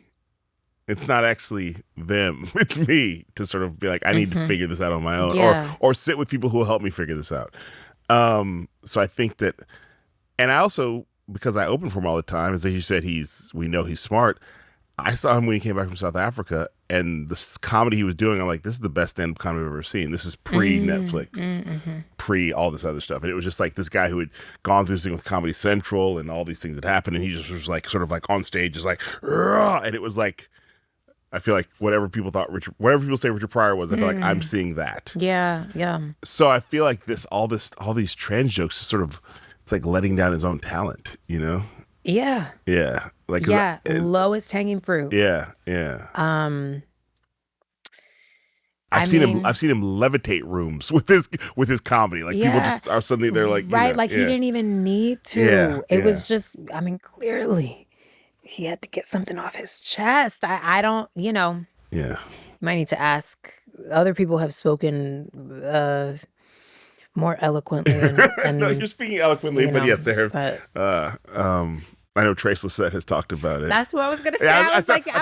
It's not actually them. It's me to sort of be like, I need to figure this out on my own, or sit with people who will help me figure this out. So I think that, and I also, because I open for him all the time, as you said, we know he's smart. I saw him when he came back from South Africa, and the comedy he was doing, I'm like, this is the best stand-up comedy I've ever seen. This is pre-Netflix, pre all this other stuff. And it was just like this guy who had gone through this thing with Comedy Central and all these things that happened, and he just was like, sort of like on stage, just like, "Rah!" And it was like, I feel like whatever people say Richard Pryor was, I feel like I'm seeing that. Yeah, yeah. So I feel like all these trans jokes is sort of, it's like letting down his own talent, you know? Yeah. Yeah. Like, lowest hanging fruit. Yeah, yeah. I've seen him levitate rooms with his comedy. Like, people just are suddenly, they're like, right, like he didn't even need to. Yeah, it was just, I mean, clearly he had to get something off his chest. I don't, Yeah. You might need to ask. Other people have spoken more eloquently. And no, you're speaking eloquently, but yes, there. But, I know Trace Lissette has talked about it. That's what I was gonna say. I felt like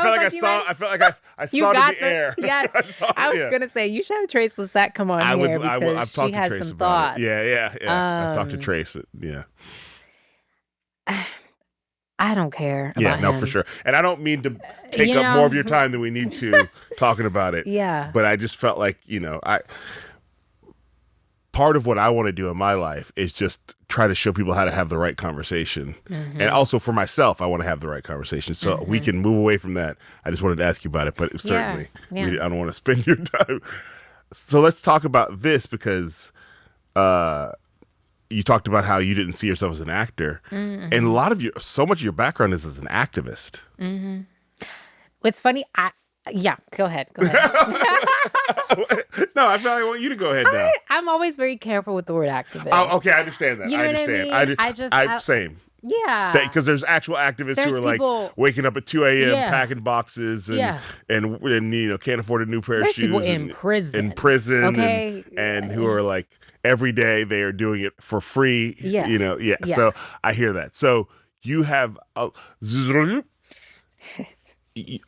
I saw it in the air. Yes, I was gonna say you should have Trace Lissette come on here because I've talked she to has Trace some about thoughts. it. Yeah. I've talked to Trace. Yeah. I don't care. Yeah, about no, him. for sure. And I don't mean to take up more of your time than we need to talking about it. Yeah. But I just felt like, part of what I want to do in my life is just try to show people how to have the right conversation. And also for myself, I want to have the right conversation. So we can move away from that. I just wanted to ask you about it, but certainly I don't want to spend your time. So let's talk about this because you talked about how you didn't see yourself as an actor. And so much of your background is as an activist. It's funny. Go ahead. No, I feel like I want you to go ahead now. I'm always very careful with the word activist. Oh, okay, I understand that. You know I understand. what I mean? Same. Yeah. Because there's actual activists who are people, like waking up at 2 a.m. packing boxes and can't afford a new pair of shoes. People in prison. Okay. And who are like every day they are doing it for free. Yeah. So I hear that. So you have a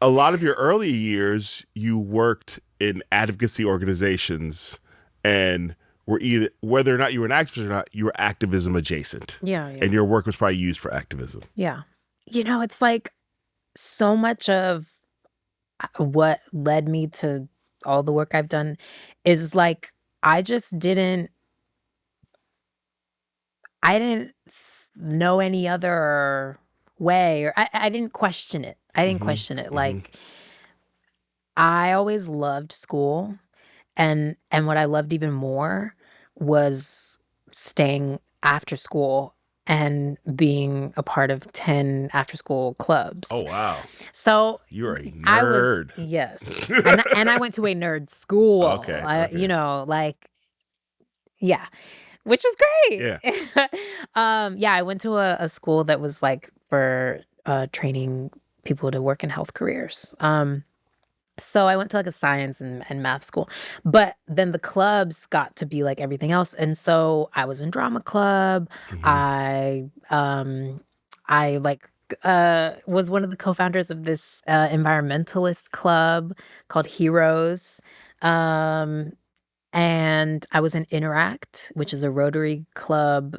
lot of your early years, you worked in advocacy organizations and were either, whether or not you were an activist or not, you were activism adjacent. Yeah. And your work was probably used for activism. Yeah. It's like so much of what led me to all the work I've done is like, I didn't know any other way, or I didn't question it. Like, I always loved school, and what I loved even more was staying after school and being a part of 10 after school clubs. Oh, wow. So you're a nerd. Yes. and I went to a nerd school. Okay. Which was great. Yeah. I went to a school that was like for training people to work in health careers. So I went to like a science and math school, but then the clubs got to be like everything else. And so I was in drama club. I was one of the co-founders of this environmentalist club called Heroes. And I was in Interact, which is a Rotary club,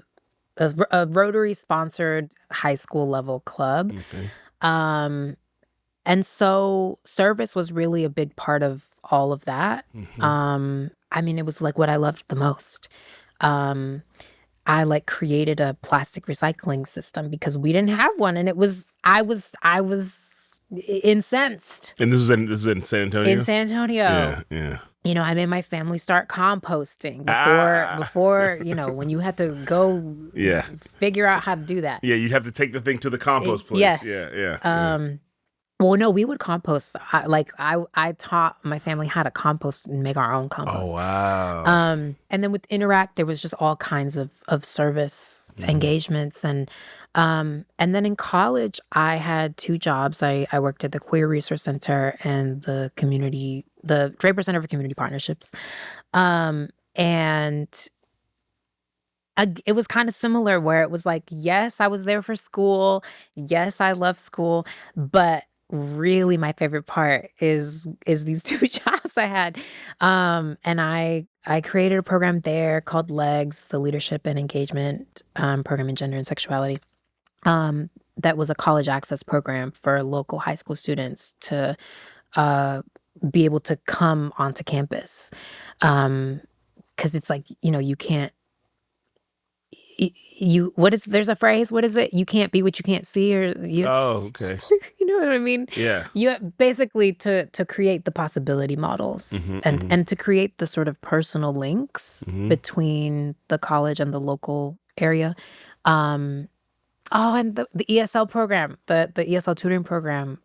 a Rotary sponsored high school level club. And so service was really a big part of all of that. it was like what I loved the most. Um, I like created a plastic recycling system because we didn't have one, and I was incensed And this is in San in Antonio. San Antonio. Yeah, yeah. I made my family start composting Ah, before, when you had to go yeah, figure out how to do that. yeah. You'd have to take the thing to the compost place. Yeah, Yes. yeah, yeah. Well, no, we would compost. I taught my family how to compost and make our own Oh compost. wow. And then with Interact, there was just all kinds of service engagements. And then in college, I had two jobs. I worked at the Queer Resource Center and the Draper Center for Community Partnerships. And it was kind of similar where it was like, yes, I was there for school. Yes, I love school. But really my favorite part is these two jobs I had. And I created a program there called LEGS, the Leadership and Engagement Program in Gender and Sexuality. That was a college access program for local high school students to be able to come onto campus. Because it's like, you can't, there's a phrase, what is it? You can't be what you can't see, or Oh, okay. you know what I mean? Yeah. You basically to create the possibility models and to create the sort of personal links between the college and the local area. And the ESL program, the ESL tutoring program,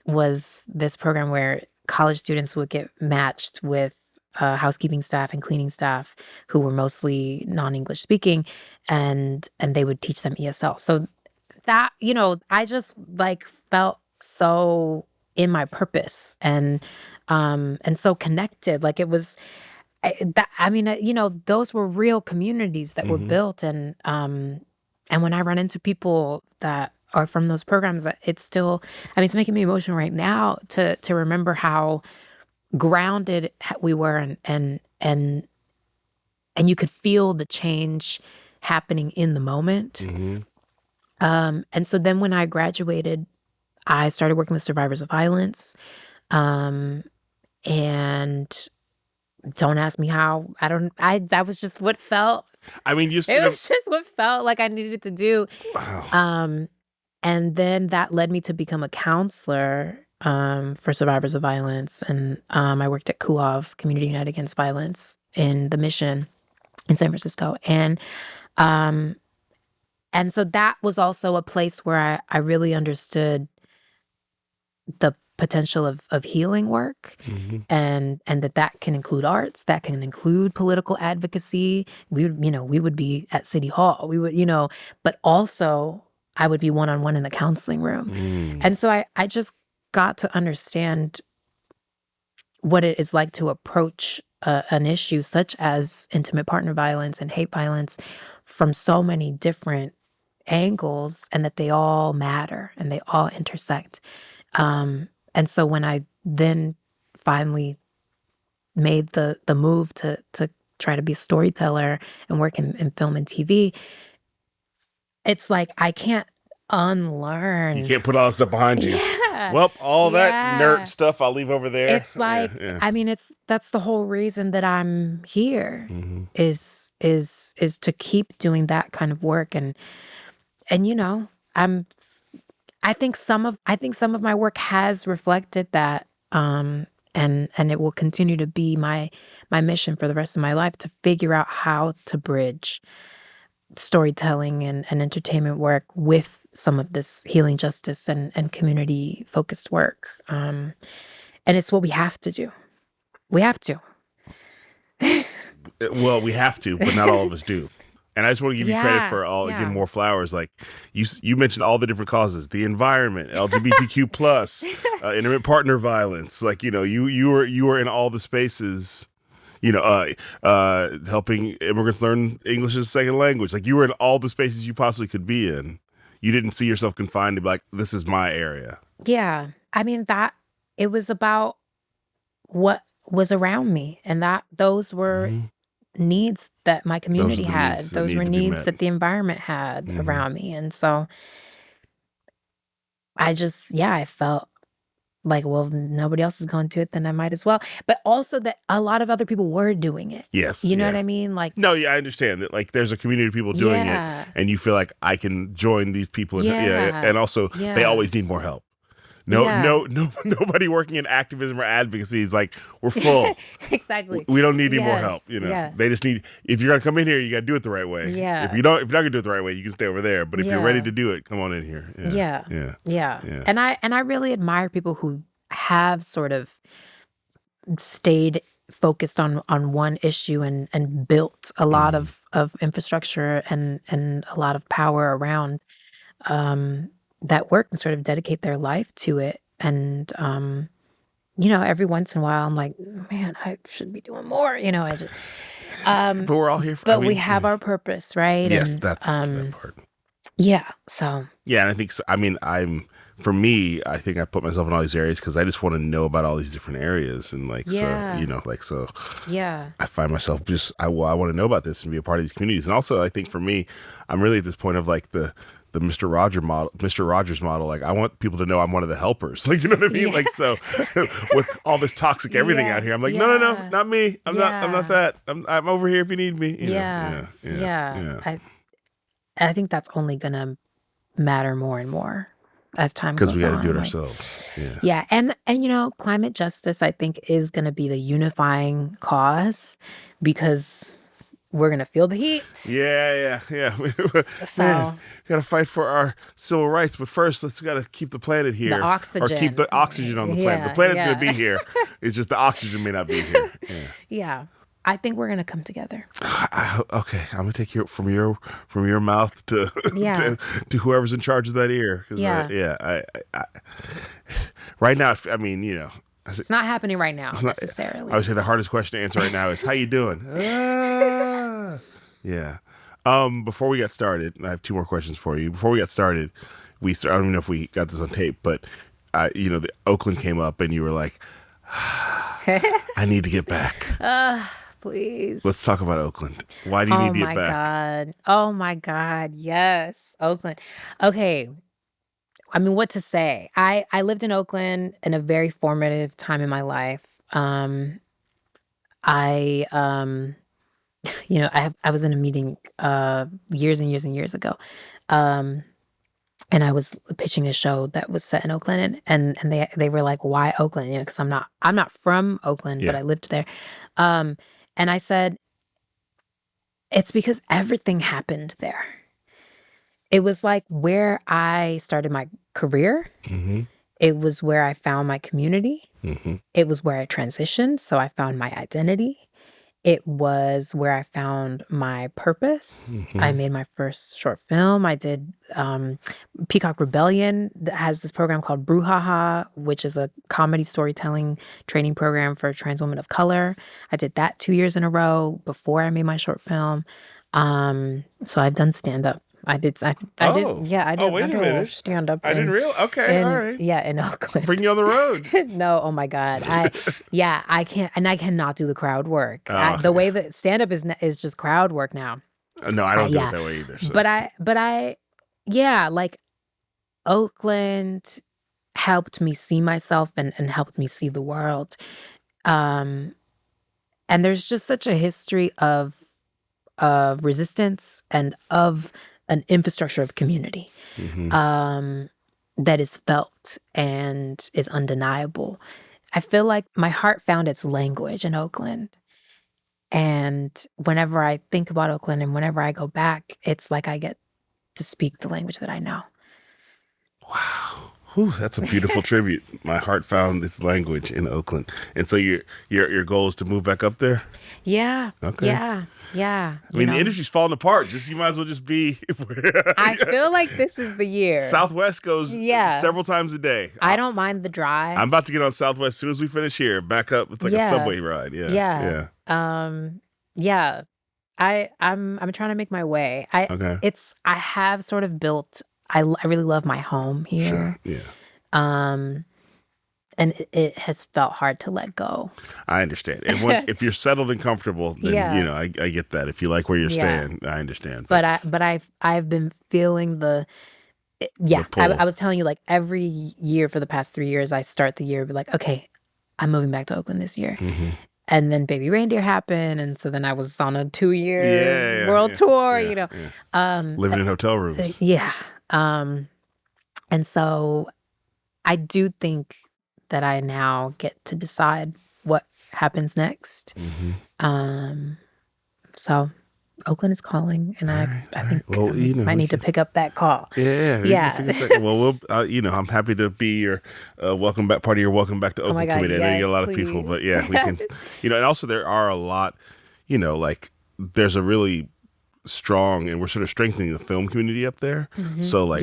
was this program where college students would get matched with housekeeping staff and cleaning staff who were mostly non-English speaking, and they would teach them ESL. So that, I just like felt so in my purpose and so connected. Like it was those were real communities that were built, and when I run into people that are from those programs, it's still, it's making me emotional right now to remember how grounded we were, and you could feel the change happening in the moment. And so then when I graduated, I started working with survivors of violence, and don't ask me how. That was just what felt. I mean, It was just what felt like I needed to do. Wow. And then that led me to become a counselor for survivors of violence. And I worked at CUAV, Community United Against Violence, in the Mission in San Francisco. And so that was also a place where I really understood the potential of healing work, and that can include arts, that can include political advocacy. We would be at City Hall, we would, but also I would be one-on-one in the counseling room. And so I just got to understand what it is like to approach an issue such as intimate partner violence and hate violence from so many different angles, and that they all matter and they all intersect. And so when I then finally made the move to try to be a storyteller and work in film and TV, it's like I can't unlearn. You can't put all this stuff behind you. Yeah. Well, all that nerd stuff I'll leave over there. It's like, yeah. That's the whole reason that I'm here, is to keep doing that kind of work. And I think some of my work has reflected that, and it will continue to be my mission for the rest of my life, to figure out how to bridge storytelling and entertainment work with some of this healing justice and community focused work. And it's what we have to do. We have to. Well, we have to, but not all of us do. And I just want to give you credit for give more flowers. Like you mentioned all the different causes, the environment, LGBTQ plus, intimate partner violence. Like, you were in all the spaces, helping immigrants learn English as a second language. Like, you were in all the spaces you possibly could be in. You didn't see yourself confined to be like, this is my area. Yeah. That it was about what was around me, and that those were needs that my community had. Those were needs that the environment had around me. And so I felt like, well, if nobody else is going to do it, then I might as well. But also that a lot of other people were doing it. Yes. You know what I mean? Like, no, yeah, I understand that. Like, there's a community of people doing it, and you feel like I can join these people. And also they always need more help. No, nobody working in activism or advocacy is like, we're full. Exactly. We don't need any more help. They just need, if you're gonna come in here, you got to do it the right way. Yeah. If you're not gonna do it the right way, you can stay over there. But if you're ready to do it, come on in here. Yeah. And I really admire people who have sort of stayed focused on one issue and built a lot of infrastructure and a lot of power around that work and sort of dedicate their life to it. And every once in a while I'm like, man, I should be doing more. I just but we're all here for we have our purpose, right? Yes, and, that's that part. Yeah. So and I think so. I mean, for me, I think I put myself in all these areas because I just want to know about all these different areas, and so I find myself just I want to know about this and be a part of these communities. And also, I think for me, I'm really at this point of like the Mr. Rogers model. Like, I want people to know I'm one of the helpers. Like, you know what I mean? Like, so with all this toxic everything out here, I'm like, no, not me. I'm not that. I'm over here if you need me. I think that's only gonna matter more and more as time goes on. Because we got to do it ourselves. And climate justice, I think, is going to be the unifying cause because we're going to feel the heat. Yeah. So man, we got to fight for our civil rights, but first we got to keep the planet here. The oxygen. Or keep the oxygen on the planet. The planet's going to be here. It's just the oxygen may not be here. Yeah. I think we're gonna come together. Okay, I'm gonna take you from your mouth to whoever's in charge of that ear. I right now, I mean, it's not happening right now necessarily. I would say the hardest question to answer right now is, how you doing? Before we got started, I have two more questions for you. Before we got started, I don't even know if we got this on tape, but the Oakland came up, and you were like, I need to get back. Please. Let's talk about Oakland. Why do you need to get back? Oh my God. Yes. Oakland. Okay. I mean, what to say? I lived in Oakland in a very formative time in my life. I was in a meeting years and years and years ago. And I was pitching a show that was set in Oakland, and they were like, why Oakland? Because I'm not from Oakland, but I lived there. And I said, it's because everything happened there. It was like where I started my career. Mm-hmm. It was where I found my community. Mm-hmm. It was where I transitioned, so I found my identity. It was where I found my purpose. Mm-hmm. I made my first short film. I did Peacock Rebellion that has this program called Brouhaha, which is a comedy storytelling training program for trans women of color. I did that 2 years in a row before I made my short film. So I've done stand-up. I did stand up. I didn't realize. Okay, all right. Yeah, in Oakland. Bring you on the road. No, oh my God. I can't, and I cannot do the crowd work. The way that stand up is just crowd work now. No, I don't do it that way either. So. But like Oakland helped me see myself and helped me see the world. And there's just such a history of resistance and of an infrastructure of community that is felt and is undeniable. I feel like my heart found its language in Oakland. And whenever I think about Oakland and whenever I go back, it's like I get to speak the language that I know. Wow. Whew, that's a beautiful tribute. My heart found its language in Oakland. And so your goal is to move back up there? Yeah. Okay. Yeah. I mean, the industry's falling apart. You might as well just be. I feel like this is the year. Southwest goes several times a day. I don't mind the drive. I'm about to get on Southwest as soon as we finish here. Back up. It's like a subway ride. Yeah. I'm trying to make my way. I have sort of built. I really love my home here. Sure. Yeah. And it has felt hard to let go. I understand. And if you're settled and comfortable, then I get that. If you like where you're staying, I understand. But I've been feeling The pull. I was telling you, like, every year for the past 3 years, I start the year be like, okay, I'm moving back to Oakland this year. And then Baby Reindeer happened, and so then I was on a 2-year world tour, Living in hotel rooms. Yeah. And so I do think that I now get to decide what happens next. So Oakland is calling, and I think Well, I need to pick up that call. Yeah. Well, I'm happy to be your welcome back part of your welcome back to Oakland committee. I know you get a lot of people, but yeah, we can, and also there are a lot, like there's a really strong, and we're sort of strengthening the film community up there. So like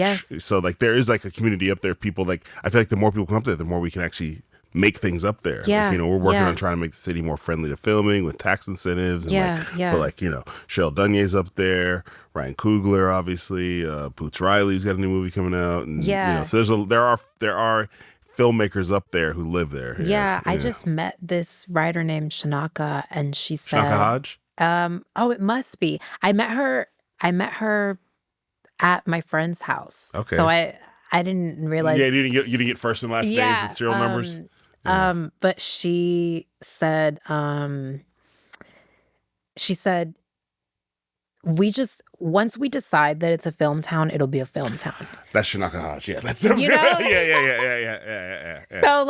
there is like a community up there. People like, I feel like the more people come up there, the more we can actually make things up there. Yeah. Like, we're working on trying to make the city more friendly to filming with tax incentives. And But like, Cheryl Dunye's up there, Ryan Coogler, obviously, Boots Riley's got a new movie coming out. And, so there are filmmakers up there who live there. I just met this writer named Shanaka, and she said, Shanaka Hodge? It must be. I met her at my friend's house. Okay. So I didn't realize. Yeah, you didn't get first and last names and serial numbers. But she said, once we decide that it's a film town, it'll be a film town. That's Shanaka Hodge. Yeah, that's yeah. So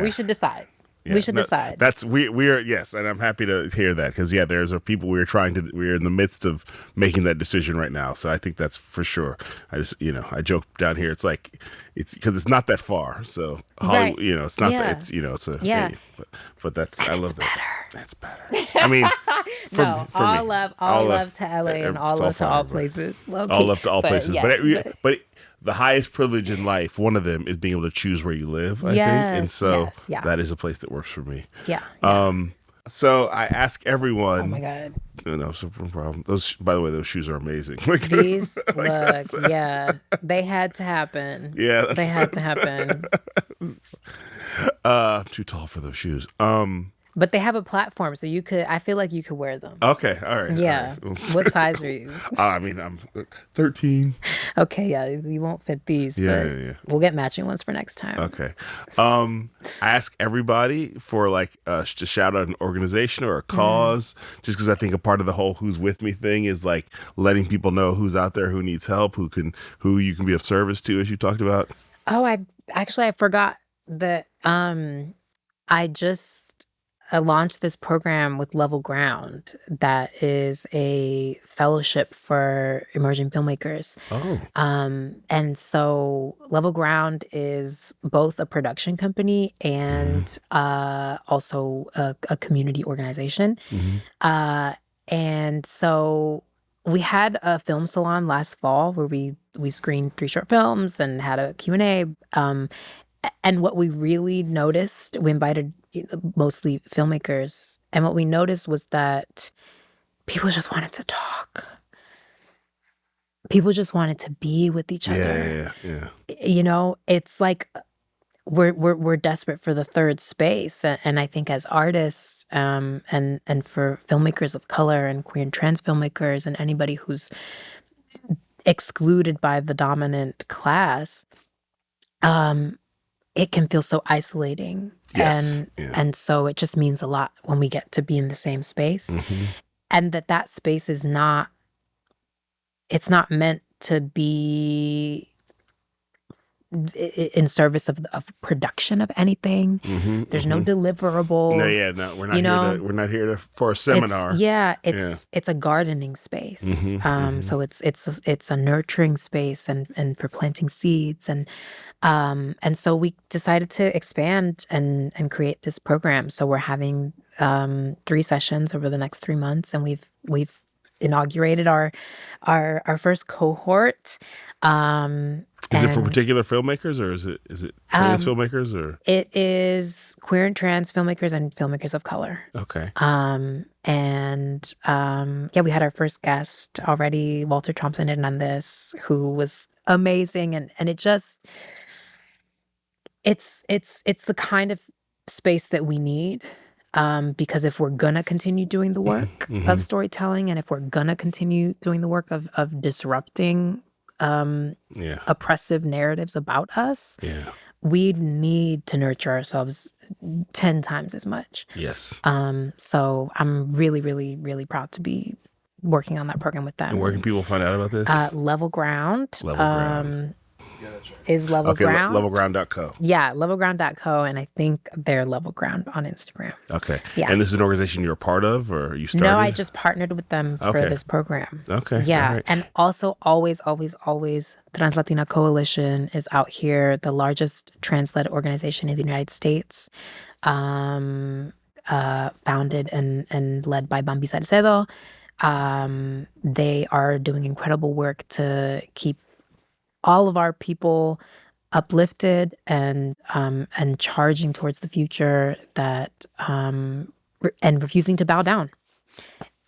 we should decide. Yeah, we should decide. That's we are, yes, and I'm happy to hear that, because there's people we're in the midst of making that decision right now. So I think that's for sure. I just I joke down here. It's like because it's not that far. So Hollywood, it's not that it's a but that's I love that. That's better. I mean, all love to LA and all love to all places. All love to all places, but the highest privilege in life, one of them, is being able to choose where you live, I think. And so that is a place that works for me. Yeah. So I ask everyone. Oh my God. No problem. Those, by the way, those shoes are amazing. These they had to happen. Yeah. They had to happen. I'm too tall for those shoes. But they have a platform, so I feel like you could wear them. Okay, all right. Yeah. All right. What size are you? I mean, I'm 13. Okay, you won't fit these, but we'll get matching ones for next time. Okay. I ask everybody for to shout out an organization or a cause, just because I think a part of the whole "who's with me" thing is like letting people know who's out there, who needs help, who you can be of service to, as you talked about. Oh, I forgot that. I just launched this program with Level Ground that is a fellowship for emerging filmmakers. Oh. And so Level Ground is both a production company and also a community organization. And so we had a film salon last fall where we screened 3 short films and had a Q&A. And what we really noticed, we invited mostly filmmakers, and what we noticed was that people just wanted to talk. People just wanted to be with each other. Yeah. It's like we're desperate for the third space, and I think as artists, and for filmmakers of color and queer and trans filmmakers and anybody who's excluded by the dominant class, it can feel so isolating. Yes. And so it just means a lot when we get to be in the same space. And that space is not meant to be in service of production of anything. There's no deliverables. No, we're not here for a seminar. It's a gardening space. So it's a nurturing space and for planting seeds, and so we decided to expand and create this program. So we're having 3 sessions over the next 3 months, and we've inaugurated our first cohort. Is it for particular filmmakers, or is it trans filmmakers, or? It is queer and trans filmmakers and filmmakers of color. Okay. We had our first guest already, Walter Thompson Hernandez, who was amazing, and it just it's the kind of space that we need. Because if we're gonna continue doing the work of storytelling, and if we're gonna continue doing the work of disrupting Yeah. oppressive narratives about us, Yeah. we need to nurture ourselves 10 times as much. Yes. So I'm really, really, really proud to be working on that program with them. And where can people find out about this? Level Ground. Level Ground. Is Level Okay, Ground. levelground.co. Yeah, levelground.co, and I think they're Level Ground on Instagram. Okay. Yeah. And this is an organization you're a part of, or you started? No, I just partnered with them for Okay. this program. Okay. Yeah. All right. And also always, Trans-Latina Coalition is out here, the largest trans-led organization in the United States, founded and led by Bambi Salcedo. They are doing incredible work to keep all of our people uplifted and charging towards the future, that and refusing to bow down.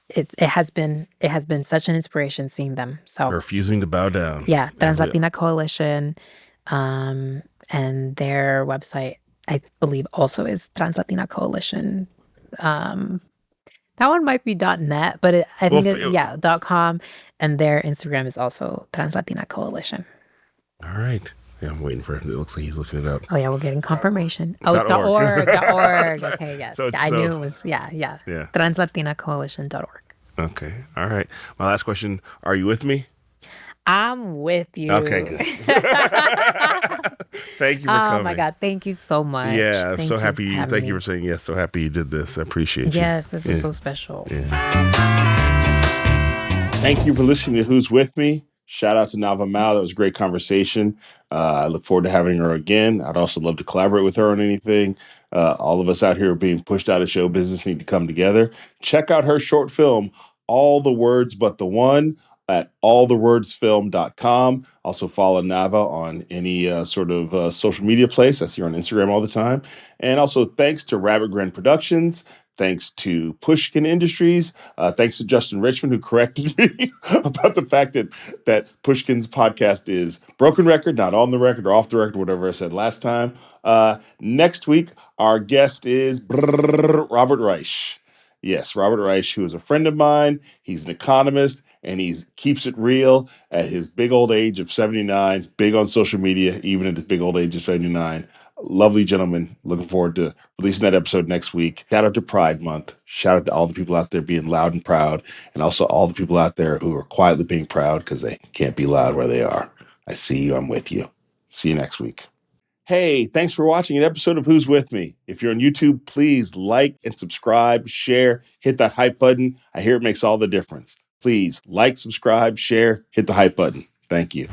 It has been such an inspiration seeing them. So Refusing to bow down. yeah, Trans-Latina Coalition, and their website, I believe, also is Trans-Latina Coalition. That one might be .net, but I think .com, and their Instagram is also Trans-Latina Coalition. All right. Yeah, I'm waiting for it. It looks like he's looking it up. Oh yeah, we're getting confirmation. Oh, it's .org. .org. Okay, yes. I knew it was, yeah. TransLatinaCoalition.org. Okay. All right. My last question. Are you with me? I'm with you. Okay, good. Thank you for coming. Oh my God, thank you so much. Yeah, I'm so happy. Thank you me. for saying yes. So happy you did this. I appreciate you. Yes, this is so special. Yeah. Thank you for listening to Who's With Me. Shout out to Nava Mau. That was a great conversation. I look forward to having her again. I'd also love to collaborate with her on anything. All of us out here being pushed out of show business need to come together. Check out her short film, All the Words But the One, at allthewordsfilm.com. Also follow Nava on any sort of social media place. I see her on Instagram all the time. And also thanks to Rabbit Grin Productions. Thanks to Pushkin Industries. Thanks to Justin Richmond, who corrected me about the fact that Pushkin's podcast is broken record, not on the record or off the record, whatever I said last time. Next week, our guest is Robert Reich. Yes, Robert Reich, who is a friend of mine. He's an economist, and he keeps it real at his big old age of 79, big on social media, even at his big old age of 79. Lovely gentleman. Looking forward to releasing that episode next week. Shout out to Pride Month. Shout out to all the people out there being loud and proud, and also all the people out there who are quietly being proud because they can't be loud where they are. I see you. I'm with you. See you next week. Hey, thanks for watching an episode of Who's With Me. If you're on YouTube, please like and subscribe, share, hit that hype button. I hear it makes all the difference. Please like, subscribe, share, hit the hype button. Thank you.